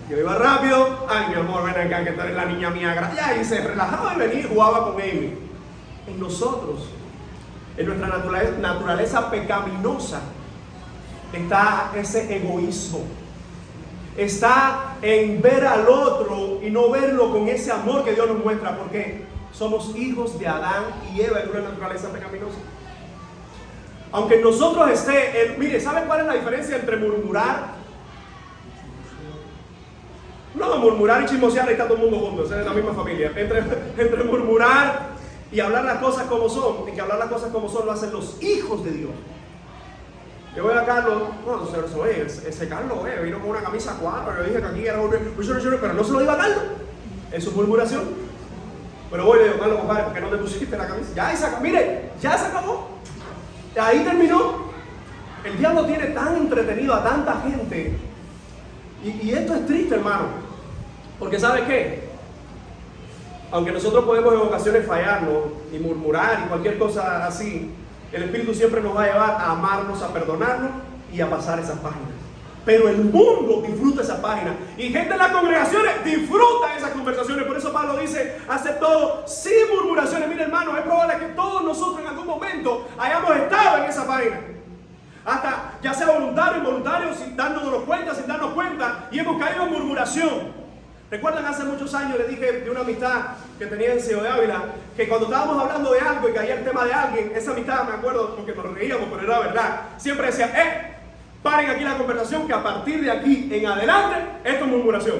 Yo iba rápido: ay, mi amor, ven acá, que tú eres la niña mía. Y se relajaba y venía y jugaba con Amy. En nosotros, en nuestra naturaleza pecaminosa, está ese egoísmo. Está en ver al otro y no verlo con ese amor que Dios nos muestra, porque somos hijos de Adán y Eva en una naturaleza pecaminosa. Aunque en nosotros esté, mire, ¿saben cuál es la diferencia entre murmurar? No, murmurar y chismosear, ahí está todo el mundo junto, es la misma familia. Entre murmurar y hablar las cosas como son, y que hablar las cosas como son lo hacen los hijos de Dios. Yo voy a Carlos: no, ese Carlos, vino con una camisa 4, yo dije que aquí era un... pero no se lo digo a Carlos. Eso es murmuración. Pero voy y le digo: Carlos, compadre, ¿por qué no te pusiste la camisa? Mire, ya se acabó. Ahí terminó. El diablo tiene tan entretenido a tanta gente. Y esto es triste, hermano. Porque ¿sabe qué? Aunque nosotros podemos en ocasiones fallarnos y murmurar y cualquier cosa así, el Espíritu siempre nos va a llevar a amarnos, a perdonarnos y a pasar esas páginas. Pero el mundo disfruta esas páginas. Y gente en las congregaciones disfruta esas conversaciones. Por eso Pablo dice: hacer todo sin murmuraciones. Mire, hermano, es probable que todos nosotros en algún momento hayamos estado en esa página. Hasta ya sea voluntario o involuntario, sin darnos cuenta, y hemos caído en murmuración. ¿Recuerdan hace muchos años le dije de una amistad que tenía en Ciudad de Ávila, que cuando estábamos hablando de algo y caía el tema de alguien, esa amistad, me acuerdo, porque nos reíamos, pero era verdad, siempre decía: paren aquí la conversación, que a partir de aquí en adelante esto es murmuración.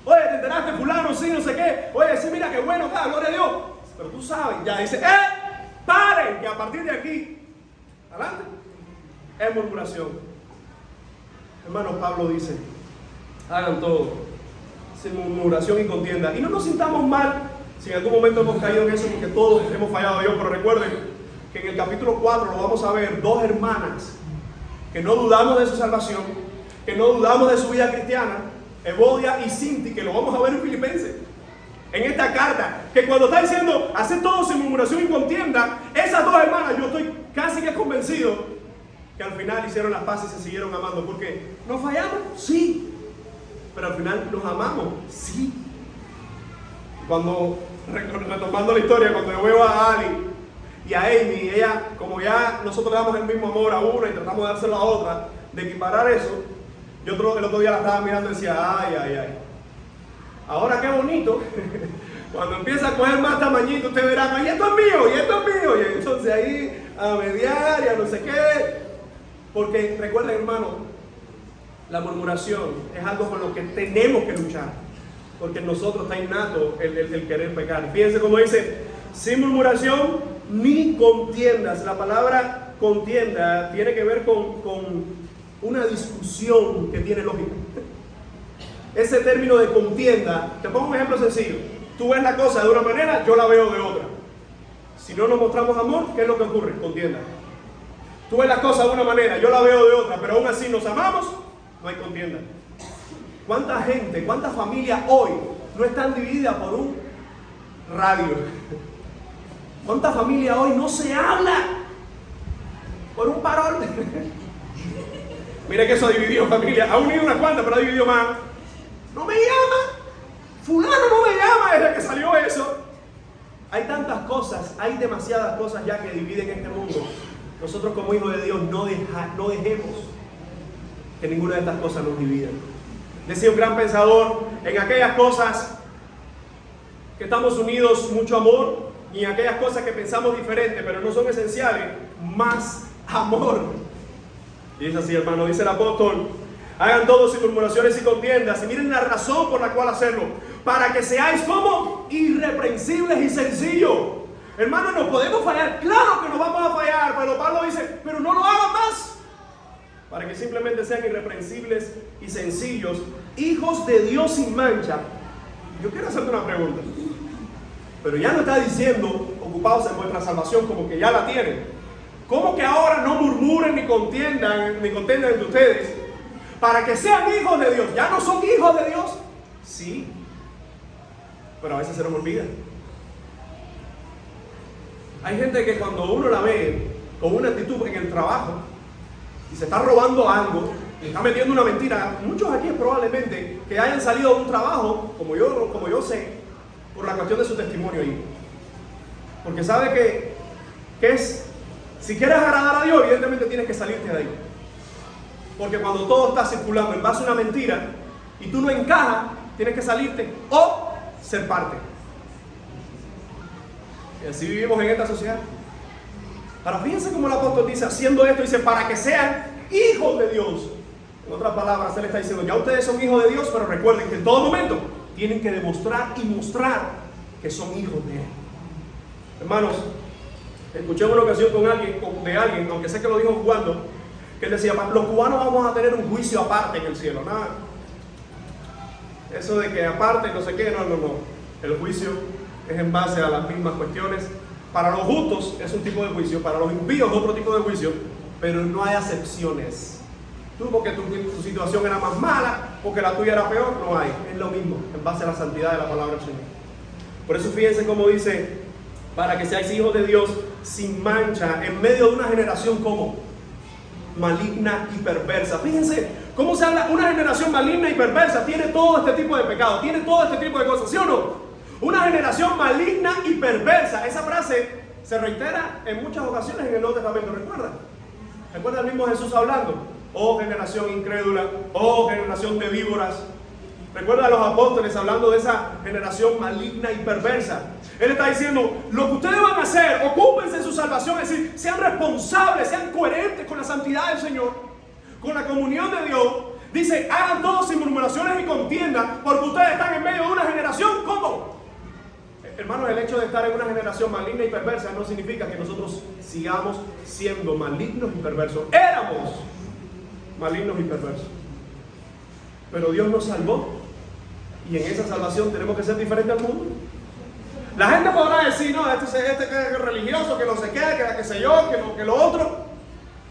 Oye, ¿te enteraste, fulano? Sí, no sé qué. Oye, sí, mira qué bueno, gloria a Dios. Pero tú sabes, ya dice: paren, que a partir de aquí adelante es murmuración. Hermano, Pablo dice: hagan todo sin murmuración y contienda. Y no nos sintamos mal si en algún momento hemos caído en eso, porque todos hemos fallado a Dios. Pero recuerden que en el capítulo 4 lo vamos a ver: dos hermanas que no dudamos de su salvación, que no dudamos de su vida cristiana, Evodia y Sinti, que lo vamos a ver en Filipenses. En esta carta, que cuando está diciendo hacer todo sin murmuración y contienda, esas dos hermanas, yo estoy casi que convencido que al final hicieron las paces y se siguieron amando. Porque ¿nos fallamos? Sí. Pero al final nos amamos. Sí. Cuando, retomando la historia, cuando yo veo a Ali y a Amy, ella, como ya nosotros le damos el mismo amor a una y tratamos de dárselo a otra, de equiparar eso, yo el otro día la estaba mirando y decía: ay. Ahora qué bonito Cuando empieza a coger más tamañito, usted verá, y esto es mío, y esto es mío. Y entonces ahí a mediar y a no sé qué. Porque recuerden, hermano, la murmuración es algo con lo que tenemos que luchar. Porque en nosotros está innato el querer pecar. Fíjense cómo dice, sin murmuración ni contiendas. La palabra contienda tiene que ver con una discusión que tiene lógica. Ese término de contienda, te pongo un ejemplo sencillo. Tú ves la cosa de una manera, yo la veo de otra. Si no nos mostramos amor, ¿qué es lo que ocurre? Contienda. Tú ves la cosa de una manera, yo la veo de otra, pero aún así nos amamos, no hay contienda. ¿Cuánta gente, cuántas familias hoy no están divididas por un radio? ¿Cuántas familias hoy no se habla por un parol? Mira que eso ha dividido familias, ha unido unas cuantas, pero ha dividido más. No me llama, fulano no me llama desde que salió eso. Hay tantas cosas, hay demasiadas cosas ya que dividen este mundo. Nosotros como hijos de Dios no dejemos que ninguna de estas cosas nos divida. Decía un gran pensador, en aquellas cosas que estamos unidos mucho amor, y en aquellas cosas que pensamos diferente pero no son esenciales, más amor. Y dice así, hermano, dice el apóstol, hagan todo sin murmuraciones y contiendas, y miren la razón por la cual hacerlo, para que seáis como irreprensibles y sencillos. Hermano, no podemos fallar, claro que nos vamos a fallar, pero Pablo dice, pero no lo hagan más, para que simplemente sean irreprensibles y sencillos, hijos de Dios sin mancha. Yo quiero hacerte una pregunta, pero ya no está diciendo ocupados en vuestra salvación, como que ya la tienen. ¿Cómo que ahora no murmuren ni contiendan entre ustedes para que sean hijos de Dios? ¿Ya no son hijos de Dios? Sí, pero a veces se nos olvida. Hay gente que cuando uno la ve con una actitud en el trabajo y se está robando algo, y está metiendo una mentira, muchos aquí probablemente que hayan salido de un trabajo, como yo sé, por la cuestión de su testimonio ahí. Porque sabe que es, si quieres agradar a Dios, evidentemente tienes que salirte de ahí. Porque cuando todo está circulando en base a una mentira y tú no encajas, tienes que salirte o ser parte. Y así vivimos en esta sociedad. Ahora fíjense cómo el apóstol dice, haciendo esto, dice, para que sean hijos de Dios. En otras palabras, él está diciendo, ya ustedes son hijos de Dios, pero recuerden que en todo momento tienen que demostrar y mostrar que son hijos de Él. Hermanos, escuché en una ocasión de alguien, aunque sé que lo dijo jugando, que él decía, los cubanos vamos a tener un juicio aparte en el cielo. Nada, eso de que aparte, no sé qué, no. El juicio es en base a las mismas cuestiones. Para los justos es un tipo de juicio, para los impíos es otro tipo de juicio, pero no hay acepciones. Tú porque tu situación era más mala, porque la tuya era peor, no hay. Es lo mismo, en base a la santidad de la palabra del Señor. Por eso fíjense cómo dice, para que seáis hijos de Dios sin mancha, en medio de una generación como maligna y perversa. Fíjense cómo se habla, una generación maligna y perversa tiene todo este tipo de pecado, tiene todo este tipo de cosas, ¿sí o no? Una generación maligna y perversa. Esa frase se reitera en muchas ocasiones en el Nuevo Testamento, ¿recuerdan? ¿Recuerda el mismo Jesús hablando? Oh generación incrédula, oh generación de víboras. Recuerda a los apóstoles hablando de esa generación maligna y perversa. Él está diciendo, lo que ustedes van a hacer, ocúpense de su salvación, es decir, sean responsables, sean coherentes con la santidad del Señor, con la comunión de Dios. Dice, hagan todo sin murmuraciones y contiendas, porque ustedes están en medio de una generación, ¿cómo? Hermanos, el hecho de estar en una generación maligna y perversa no significa que nosotros sigamos siendo malignos y perversos. Éramos malignos y perversos, pero Dios nos salvó, y en esa salvación tenemos que ser diferentes al mundo. La gente podrá decir, no, este que es religioso, que no sé qué, que sé yo, que lo otro,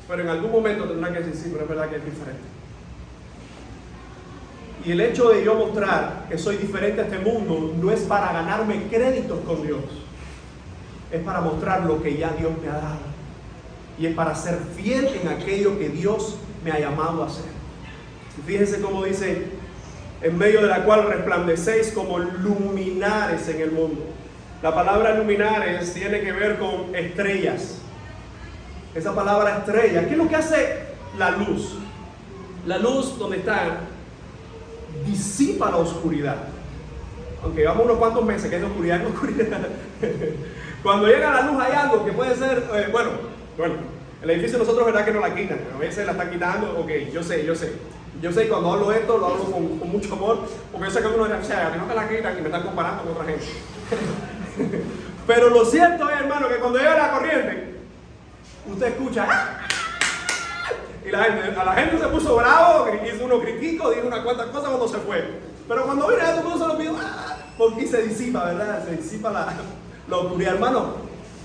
pero en algún momento tendrá que decir, sí, pero es verdad que es diferente. Y el hecho de yo mostrar que soy diferente a este mundo no es para ganarme créditos con Dios, es para mostrar lo que ya Dios me ha dado, y es para ser fiel en aquello que Dios me ha llamado a hacer. Y fíjense cómo dice, en medio de la cual resplandecéis como luminares en el mundo. La palabra luminares tiene que ver con estrellas. Esa palabra estrella, ¿qué es lo que hace la luz? La luz, donde está, disipa la oscuridad. aunque llevamos unos cuantos meses, que es de oscuridad en oscuridad, cuando llega la luz hay algo que puede ser, bueno, el edificio nosotros verdad que no la quitan, a veces la están quitando, ok, yo sé, y cuando hablo esto, lo hablo con mucho amor, porque yo sé que uno dirá, o sea, que no te la quitan y me están comparando con otra gente. Pero lo cierto es, hermano, que cuando llega la corriente, usted escucha, ¡ah! Y a la gente se puso bravo, hizo unos criticos, dijo unas cuantas cosas cuando se fue. Pero cuando viene todo el mundo se lo pidió, ¡ah! Porque se disipa, ¿verdad? Se disipa la oscuridad. Hermano,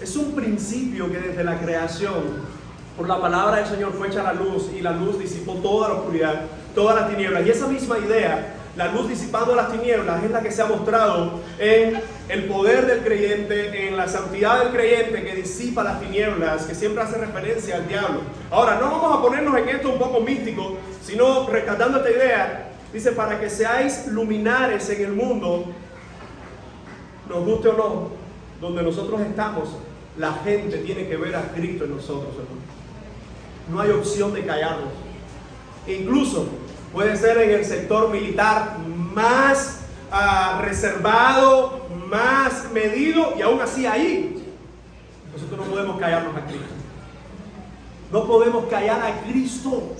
es un principio que desde la creación, por la palabra del Señor fue hecha la luz, y la luz disipó toda la oscuridad, todas las tinieblas. Y esa misma idea, la luz disipando las tinieblas, es la que se ha mostrado en el poder del creyente, en la santidad del creyente que disipa las tinieblas, que siempre hace referencia al diablo. Ahora, no vamos a ponernos en esto un poco místico, sino rescatando esta idea. Dice, para que seáis luminares en el mundo, nos guste o no, donde nosotros estamos, la gente tiene que ver a Cristo en nosotros, hermano. No hay opción de callarnos. Incluso puede ser en el sector militar más reservado, más medido, y aún así ahí nosotros no podemos callarnos a Cristo. No podemos callar a Cristo,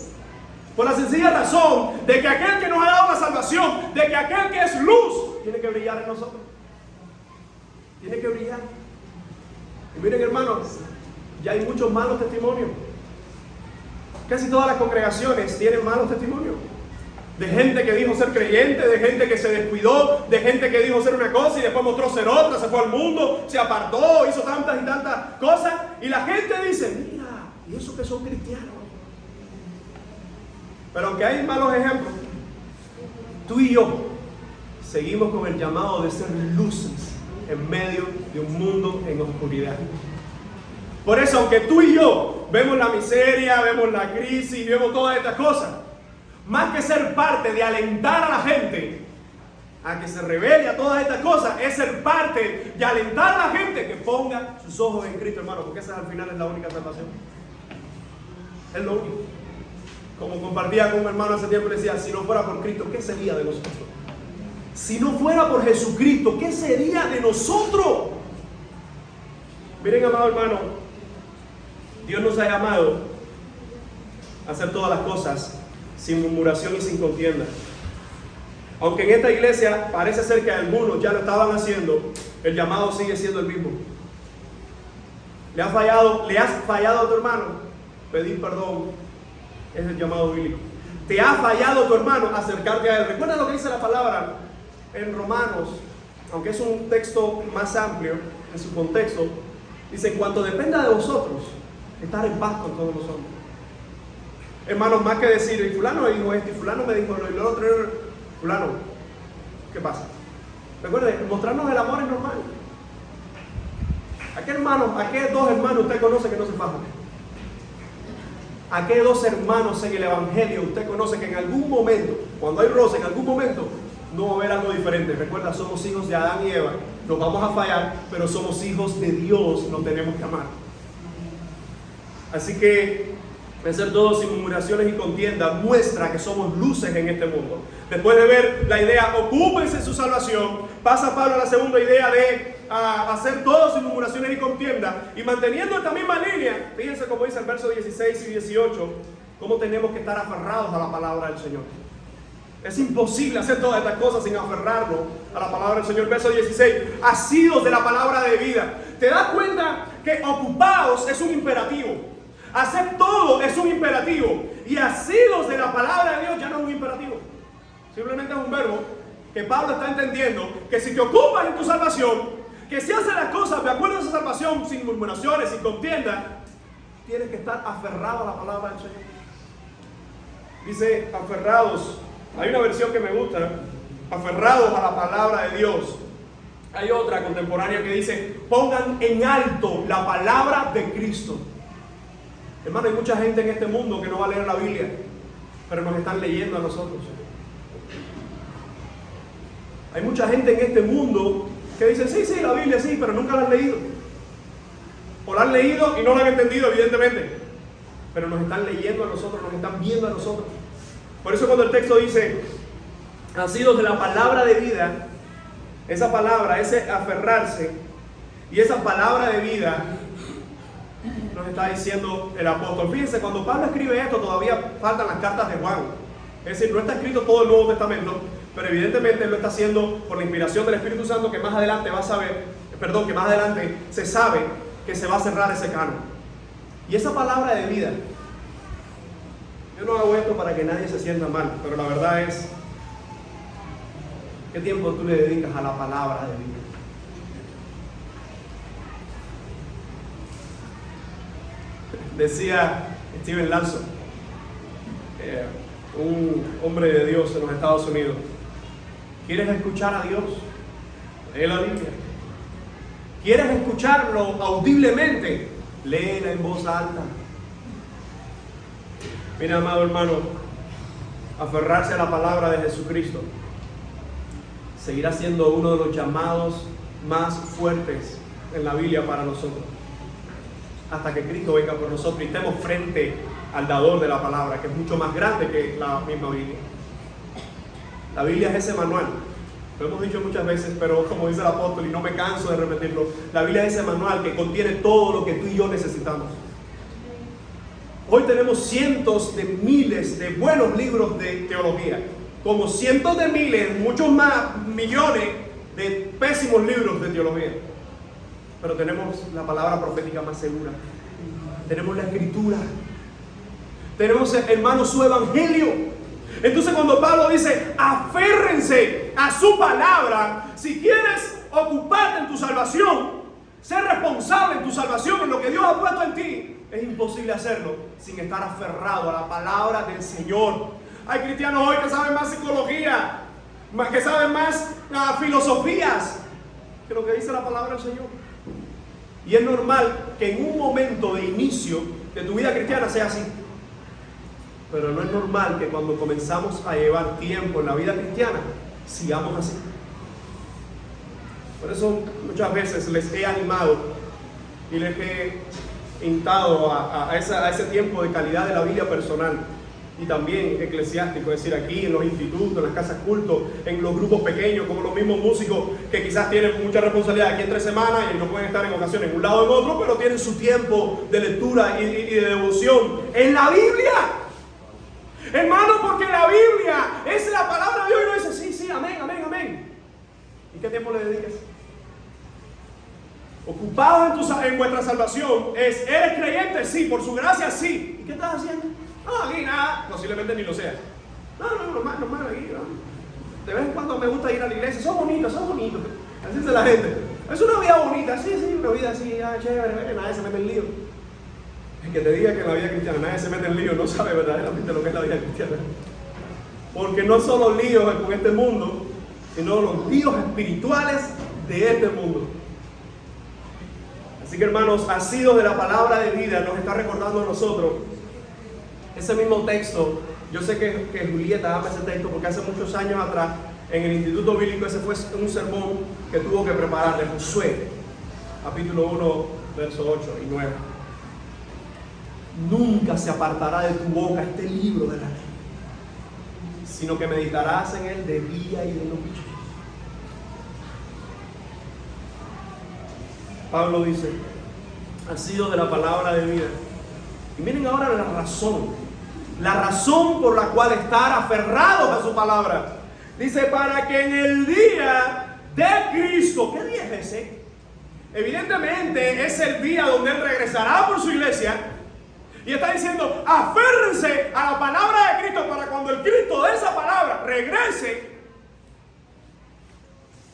por la sencilla razón de que aquel que nos ha dado la salvación, de que aquel que es luz, tiene que brillar en nosotros. Tiene que brillar. Y miren, hermanos, ya hay muchos malos testimonios. Casi todas las congregaciones tienen malos testimonios. De gente que dijo ser creyente, de gente que se descuidó, de gente que dijo ser una cosa y después mostró ser otra, se fue al mundo, se apartó, hizo tantas y tantas cosas. Y la gente dice, mira, y eso que son cristianos. Pero aunque hay malos ejemplos, tú y yo seguimos con el llamado de ser luces en medio de un mundo en oscuridad. Por eso, aunque tú y yo vemos la miseria, vemos la crisis, vemos todas estas cosas, más que ser parte de alentar a la gente a que se revele a todas estas cosas, es ser parte de alentar a la gente que ponga sus ojos en Cristo, hermano, porque esa al final es la única salvación. Es lo único. Como compartía con un hermano hace tiempo, le decía, si no fuera por Cristo, ¿qué sería de nosotros? Si no fuera por Jesucristo, ¿qué sería de nosotros? Miren, amado hermano, Dios nos ha llamado a hacer todas las cosas sin murmuración y sin contienda. Aunque en esta iglesia parece ser que algunos ya lo estaban haciendo, el llamado sigue siendo el mismo. ¿Le has fallado a tu hermano? Pedir perdón es el llamado bíblico. ¿Te ha fallado tu hermano? Acercarte a él. Recuerda lo que dice la palabra en Romanos, aunque es un texto más amplio en su contexto. Dice, en cuanto dependa de vosotros, estar en paz con todos los hombres. Hermanos, más que decir, y fulano me dijo esto, y fulano me dijo lo, y lo otro, fulano, ¿qué pasa? Recuerden, mostrarnos el amor es normal. ¿A qué dos hermanos usted conoce que no se fajan? ¿A qué dos hermanos en el Evangelio usted conoce que en algún momento, cuando hay roce, en algún momento, no va a haber algo diferente? Recuerda, somos hijos de Adán y Eva, nos vamos a fallar, pero somos hijos de Dios, nos tenemos que amar. Así que vencer todos sin murmuraciones y contiendas muestra que somos luces en este mundo. Después de ver la idea, ocúpense de su salvación, pasa Pablo a la segunda idea de hacer todo sin murmuraciones y contiendas, y manteniendo esta misma línea, fíjense cómo dice el verso 16 y 18, cómo tenemos que estar aferrados a la palabra del Señor. Es imposible hacer todas estas cosas sin aferrarnos a la palabra del Señor. Verso 16, asidos de la palabra de vida. ¿Te das cuenta que ocupados es un imperativo? Hacer todo es un imperativo, y asidos de la palabra de Dios ya no es un imperativo, simplemente es un verbo que Pablo está entendiendo que si te ocupas en tu salvación, que si haces las cosas de acuerdo a esa salvación, sin murmuraciones, sin contienda, tienes que estar aferrado a la palabra del Señor. Dice aferrados, hay una versión que me gusta, aferrados a la palabra de Dios. Hay otra contemporánea que dice, pongan en alto la palabra de Cristo. Hermano, hay mucha gente en este mundo que no va a leer la Biblia, pero nos están leyendo a nosotros. Hay mucha gente en este mundo que dice, sí, la Biblia sí, pero nunca la han leído. O la han leído y no la han entendido, evidentemente. Pero nos están leyendo a nosotros, nos están viendo a nosotros. Por eso cuando el texto dice, nacidos de la palabra de vida, esa palabra, ese aferrarse y esa palabra de vida nos está diciendo el apóstol. Fíjense, cuando Pablo escribe esto todavía faltan las cartas de Juan. Es decir, no está escrito todo el Nuevo Testamento, pero evidentemente él lo está haciendo por la inspiración del Espíritu Santo, que más adelante que más adelante se sabe que se va a cerrar ese canon. Y esa palabra de vida, yo no hago esto para que nadie se sienta mal, pero la verdad es, ¿qué tiempo tú le dedicas a la palabra de vida? Decía Steven Lawson, un hombre de Dios en los Estados Unidos: ¿quieres escuchar a Dios? Lee la Biblia. ¿Quieres escucharlo audiblemente? Léela en voz alta. Mira, amado hermano, aferrarse a la palabra de Jesucristo seguirá siendo uno de los llamados más fuertes en la Biblia para nosotros, hasta que Cristo venga por nosotros y estemos frente al dador de la palabra, que es mucho más grande que la misma Biblia. La Biblia es ese manual. Lo hemos dicho muchas veces, pero como dice el apóstol, y no me canso de repetirlo, la Biblia es ese manual que contiene todo lo que tú y yo necesitamos. Hoy tenemos cientos de miles de buenos libros de teología, como cientos de miles, muchos más, millones de pésimos libros de teología. Pero tenemos la palabra profética más segura. Tenemos la Escritura. Tenemos, hermano, su evangelio. Entonces, cuando Pablo dice, aférrense a su palabra, si quieres ocuparte en tu salvación, ser responsable en tu salvación, en lo que Dios ha puesto en ti, es imposible hacerlo sin estar aferrado a la palabra del Señor. Hay cristianos hoy que saben más psicología, que saben más filosofías que lo que dice la palabra del Señor. Y es normal que en un momento de inicio de tu vida cristiana sea así. Pero no es normal que cuando comenzamos a llevar tiempo en la vida cristiana, sigamos así. Por eso muchas veces les he animado y les he instado a ese tiempo de calidad de la Biblia personal y también eclesiástico, es decir, aquí en los institutos, en las casas culto, en los grupos pequeños, como los mismos músicos que quizás tienen mucha responsabilidad aquí entre semanas y no pueden estar en ocasiones en un lado o en otro, pero tienen su tiempo de lectura y de devoción en la Biblia. Hermano, porque la Biblia es la palabra de Dios y uno dice, sí, amén, amén, amén. ¿Y qué tiempo le dedicas? Ocupados en vuestra salvación, ¿eres creyente? Sí, por su gracia, sí. ¿Y qué estás haciendo? No, aquí nada, posiblemente ni lo sea. No, normal, aquí, no. De vez en cuando me gusta ir a la iglesia, son bonitos. Así dice la gente. Es una vida bonita, sí, una vida así, chévere, nadie se mete en lío. El que te diga que en la vida cristiana nadie se mete en lío no sabe verdaderamente lo que es la vida cristiana. Porque no son los líos con este mundo, sino los líos espirituales de este mundo. Así que, hermanos, asidos de la palabra de vida, nos está recordando a nosotros ese mismo texto. Yo sé que Julieta ama ese texto porque hace muchos años atrás en el Instituto Bíblico ese fue un sermón que tuvo que preparar de Josué, capítulo 1, versos 8 y 9. Nunca se apartará de tu boca este libro de la ley, sino que meditarás en él de día y de noche. Pablo dice, asidos de la palabra de vida. Y miren ahora la razón por la cual estar aferrados a su palabra. Dice, para que en el día de Cristo, ¿qué día es ese? Evidentemente es el día donde Él regresará por su iglesia. Y está diciendo, aférrense a la palabra de Cristo para cuando el Cristo de esa palabra regrese.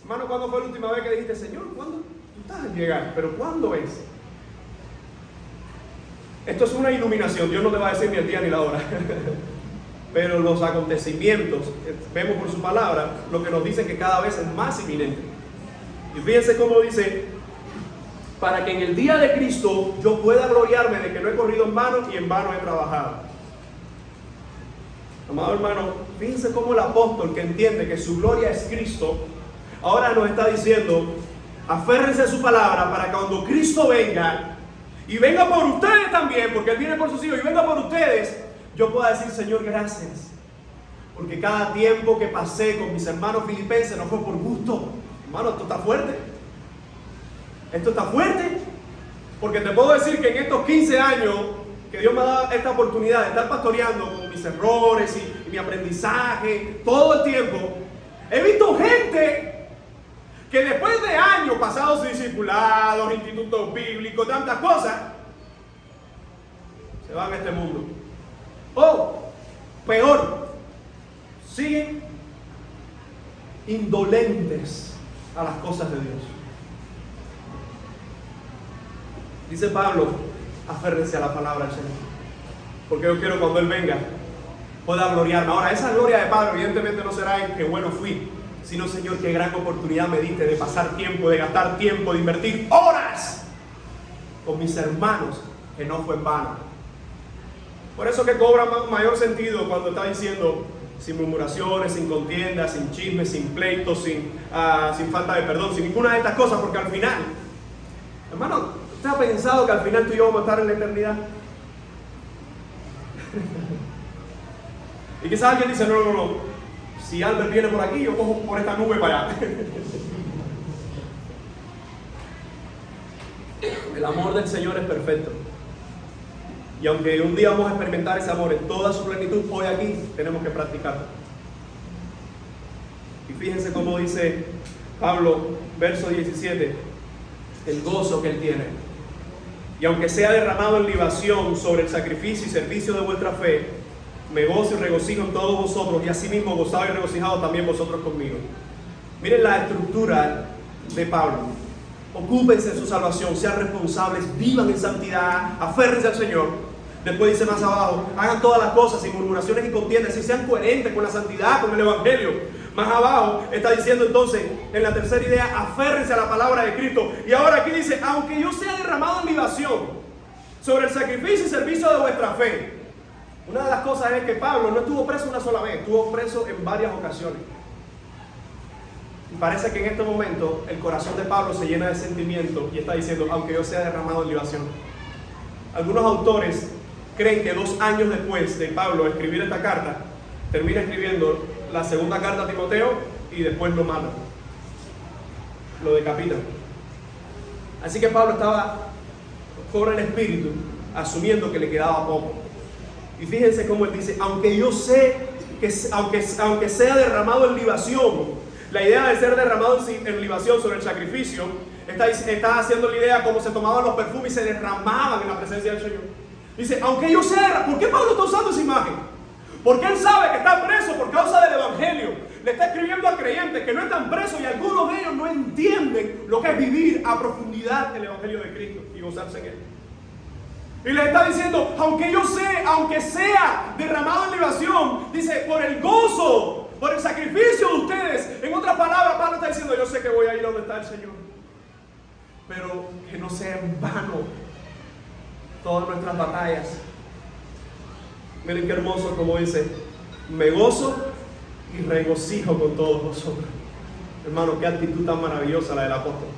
Hermano, ¿cuándo fue la última vez que dijiste, Señor, cuándo? Tú estás a llegar, pero ¿cuándo es? Esto es una iluminación, Dios no te va a decir ni el día ni la hora. Pero los acontecimientos, vemos por su palabra, lo que nos dice que cada vez es más inminente. Y fíjense cómo dice, para que en el día de Cristo yo pueda gloriarme de que no he corrido en vano y en vano he trabajado. Amado hermano, fíjense cómo el apóstol que entiende que su gloria es Cristo, ahora nos está diciendo, aférrense a su palabra para que cuando Cristo venga, y venga por ustedes también, porque Él viene por sus hijos, y venga por ustedes, yo pueda decir, Señor, gracias. Porque cada tiempo que pasé con mis hermanos filipenses no fue por gusto, Hermano, esto está fuerte. Esto está fuerte. Porque te puedo decir que en estos 15 años que Dios me ha dado esta oportunidad de estar pastoreando con mis errores y mi aprendizaje, todo el tiempo, he visto gente que después de años pasados discipulados, institutos bíblicos, tantas cosas, se van a este mundo. O, peor, siguen indolentes a las cosas de Dios. Dice Pablo, aférrense a la palabra del Señor, porque yo quiero cuando Él venga pueda gloriarme. Ahora, esa gloria de Pablo evidentemente no será en que bueno fui, sino, Señor, qué gran oportunidad me diste de pasar tiempo, de gastar tiempo, de invertir horas con mis hermanos, que no fue en vano. Por eso que cobra mayor sentido cuando está diciendo sin murmuraciones, sin contiendas, sin chismes, sin pleitos, sin falta de perdón, sin ninguna de estas cosas, porque al final, hermano, ¿usted ha pensado que al final tú y yo vamos a estar en la eternidad? Y quizás alguien dice, no. Si Albert viene por aquí, yo cojo por esta nube para allá. El amor del Señor es perfecto. Y aunque un día vamos a experimentar ese amor en toda su plenitud, hoy aquí tenemos que practicarlo. Y fíjense cómo dice Pablo, verso 17, el gozo que Él tiene. Y aunque sea derramado en libación sobre el sacrificio y servicio de vuestra fe, me gozo y regocijo en todos vosotros, y asimismo gozado y regocijado también vosotros conmigo. Miren la estructura de Pablo. Ocúpense de su salvación, sean responsables, vivan en santidad, aférrense al Señor. Después dice más abajo, hagan todas las cosas sin murmuraciones y contiendas, y sean coherentes con la santidad, con el Evangelio. Más abajo está diciendo entonces, en la tercera idea, aférrense a la palabra de Cristo. Y ahora aquí dice, aunque yo sea derramado en libación sobre el sacrificio y servicio de vuestra fe. Una de las cosas es que Pablo no estuvo preso una sola vez, estuvo preso en varias ocasiones. Y parece que en este momento el corazón de Pablo se llena de sentimiento y está diciendo, aunque yo sea derramado en libación. Algunos autores creen que 2 años después de Pablo escribir esta carta, termina escribiendo la segunda carta a Timoteo y después lo matan, lo decapitan. Así que Pablo estaba con el espíritu, asumiendo que le quedaba poco. Y fíjense cómo él dice, aunque yo sé que aunque sea derramado en libación, la idea de ser derramado en libación sobre el sacrificio, está haciendo la idea como se tomaban los perfumes y se derramaban en la presencia del Señor. Dice, aunque yo sea, ¿por qué Pablo está usando esa imagen? Porque él sabe que está preso por causa del Evangelio. Le está escribiendo a creyentes que no están presos y algunos de ellos no entienden lo que es vivir a profundidad el Evangelio de Cristo y gozarse en él. Y le está diciendo, aunque sea derramado en libación, dice, por el gozo, por el sacrificio de ustedes. En otras palabras, Pablo está diciendo, yo sé que voy a ir a donde está el Señor, pero que no sea en vano todas nuestras batallas. Miren qué hermoso como dice, me gozo y regocijo con todos vosotros. Hermano, qué actitud tan maravillosa la del apóstol.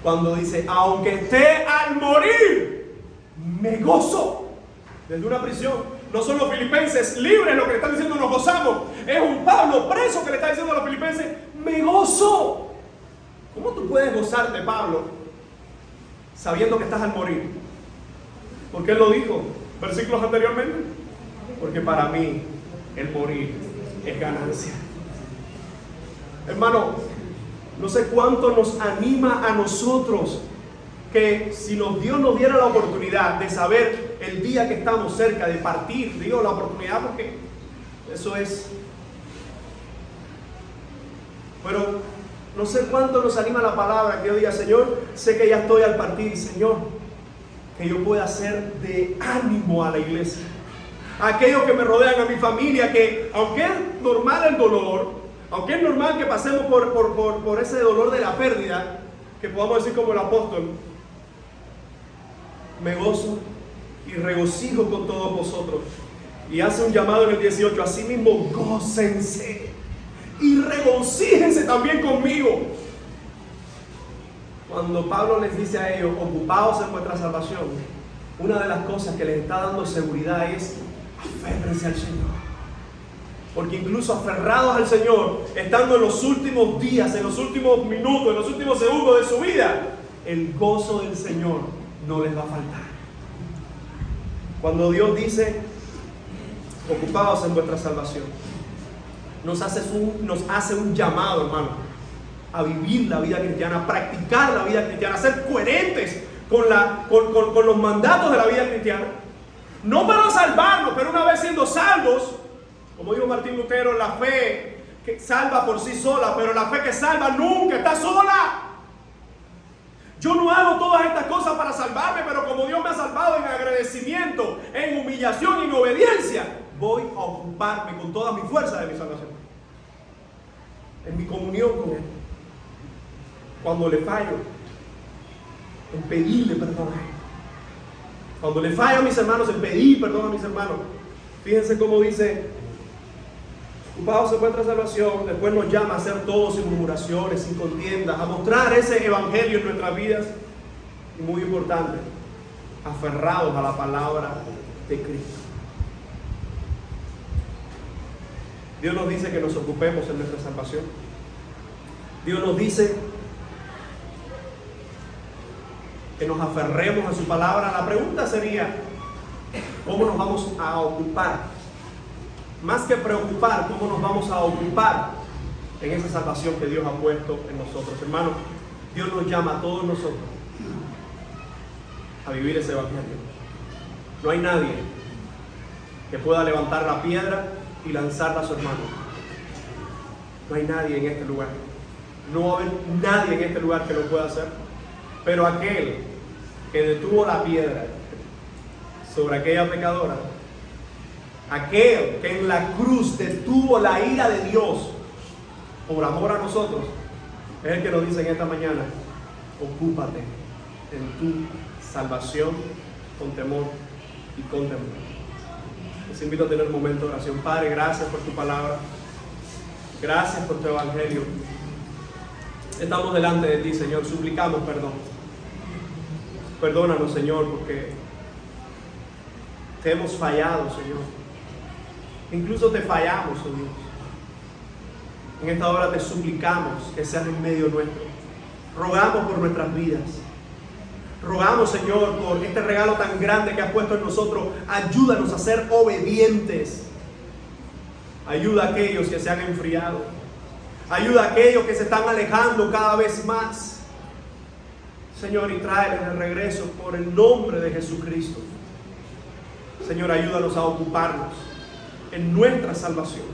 Cuando dice, aunque esté al morir, me gozo. Desde una prisión. No son los filipenses libres lo que le están diciendo, nos gozamos. Es un Pablo preso que le está diciendo a los filipenses, me gozo. ¿Cómo tú puedes gozarte, Pablo, sabiendo que estás al morir? Porque él lo dijo versículos anteriormente. Porque para mí el morir es ganancia. Hermano, no sé cuánto nos anima a nosotros que si Dios nos diera la oportunidad de saber el día que estamos cerca de partir, digo la oportunidad porque eso es, pero no sé cuánto nos anima la palabra que yo diga, Señor, sé que ya estoy al partir, Señor, que yo pueda ser de ánimo a la iglesia, a aquellos que me rodean, a mi familia, que aunque es normal el dolor, aunque es normal que pasemos por ese dolor de la pérdida, que podamos decir como el apóstol, me gozo y regocijo con todos vosotros. Y hace un llamado en el 18, asimismo gócense y regocíjense también conmigo. Cuando Pablo les dice a ellos, ocupaos en vuestra salvación, una de las cosas que les está dando seguridad es, aférrense al Señor. Porque incluso aferrados al Señor, estando en los últimos días, en los últimos minutos, en los últimos segundos de su vida, el gozo del Señor no les va a faltar. Cuando Dios dice, ocupados en vuestra salvación, nos hace un llamado, hermano, a vivir la vida cristiana, a practicar la vida cristiana, a ser coherentes con los mandatos de la vida cristiana. No para salvarnos, pero una vez siendo salvos, como dijo Martín Lutero, la fe que salva por sí sola, pero la fe que salva nunca está sola. Yo no hago todas estas cosas para salvarme, pero como Dios me ha salvado en agradecimiento, en humillación y en obediencia, voy a ocuparme con toda mi fuerza de mi salvación, en mi comunión con Él. Cuando le fallo, en pedirle perdón a Él. Cuando le fallo a mis hermanos, en pedir perdón a mis hermanos. Fíjense cómo dice, ocupados en vuestra salvación, después nos llama a hacer todo sin murmuraciones, sin contiendas, a mostrar ese evangelio en nuestras vidas. Y muy importante, aferrados a la palabra de Cristo. Dios nos dice que nos ocupemos en nuestra salvación. Dios nos dice que nos aferremos a su palabra. La pregunta sería, ¿cómo nos vamos a ocupar? Más que preocupar, ¿cómo nos vamos a ocupar en esa salvación que Dios ha puesto en nosotros? Hermanos, Dios nos llama a todos nosotros a vivir ese evangelio. No hay nadie que pueda levantar la piedra y lanzarla a su hermano. No hay nadie en este lugar. No va a haber nadie en este lugar que lo pueda hacer. Pero aquel que detuvo la piedra sobre aquella pecadora, aquel que en la cruz detuvo la ira de Dios por amor a nosotros, es el que nos dice en esta mañana, ocúpate en tu salvación con temor y con temor. Les invito a tener un momento de oración. Padre, gracias por tu palabra, gracias por tu evangelio. Estamos delante de ti, Señor, suplicamos perdón. Perdónanos, Señor, porque te hemos fallado, Señor. Incluso te fallamos, oh Dios. En esta hora te suplicamos que seas en medio nuestro. Rogamos por nuestras vidas. Rogamos, Señor, por este regalo tan grande que has puesto en nosotros. Ayúdanos a ser obedientes. Ayuda a aquellos que se han enfriado. Ayuda a aquellos que se están alejando cada vez más. Señor, y tráeles de regreso por el nombre de Jesucristo. Señor, ayúdanos a ocuparnos en nuestra salvación,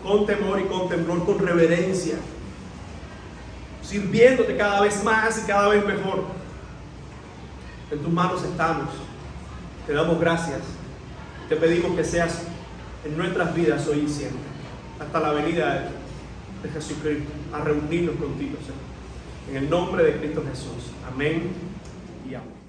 con temor y con temblor, con reverencia, sirviéndote cada vez más y cada vez mejor. En tus manos estamos. Te damos gracias. Te pedimos que seas en nuestras vidas hoy y siempre, hasta la venida de Jesucristo, a reunirnos contigo, Señor. En el nombre de Cristo Jesús. Amén y amén.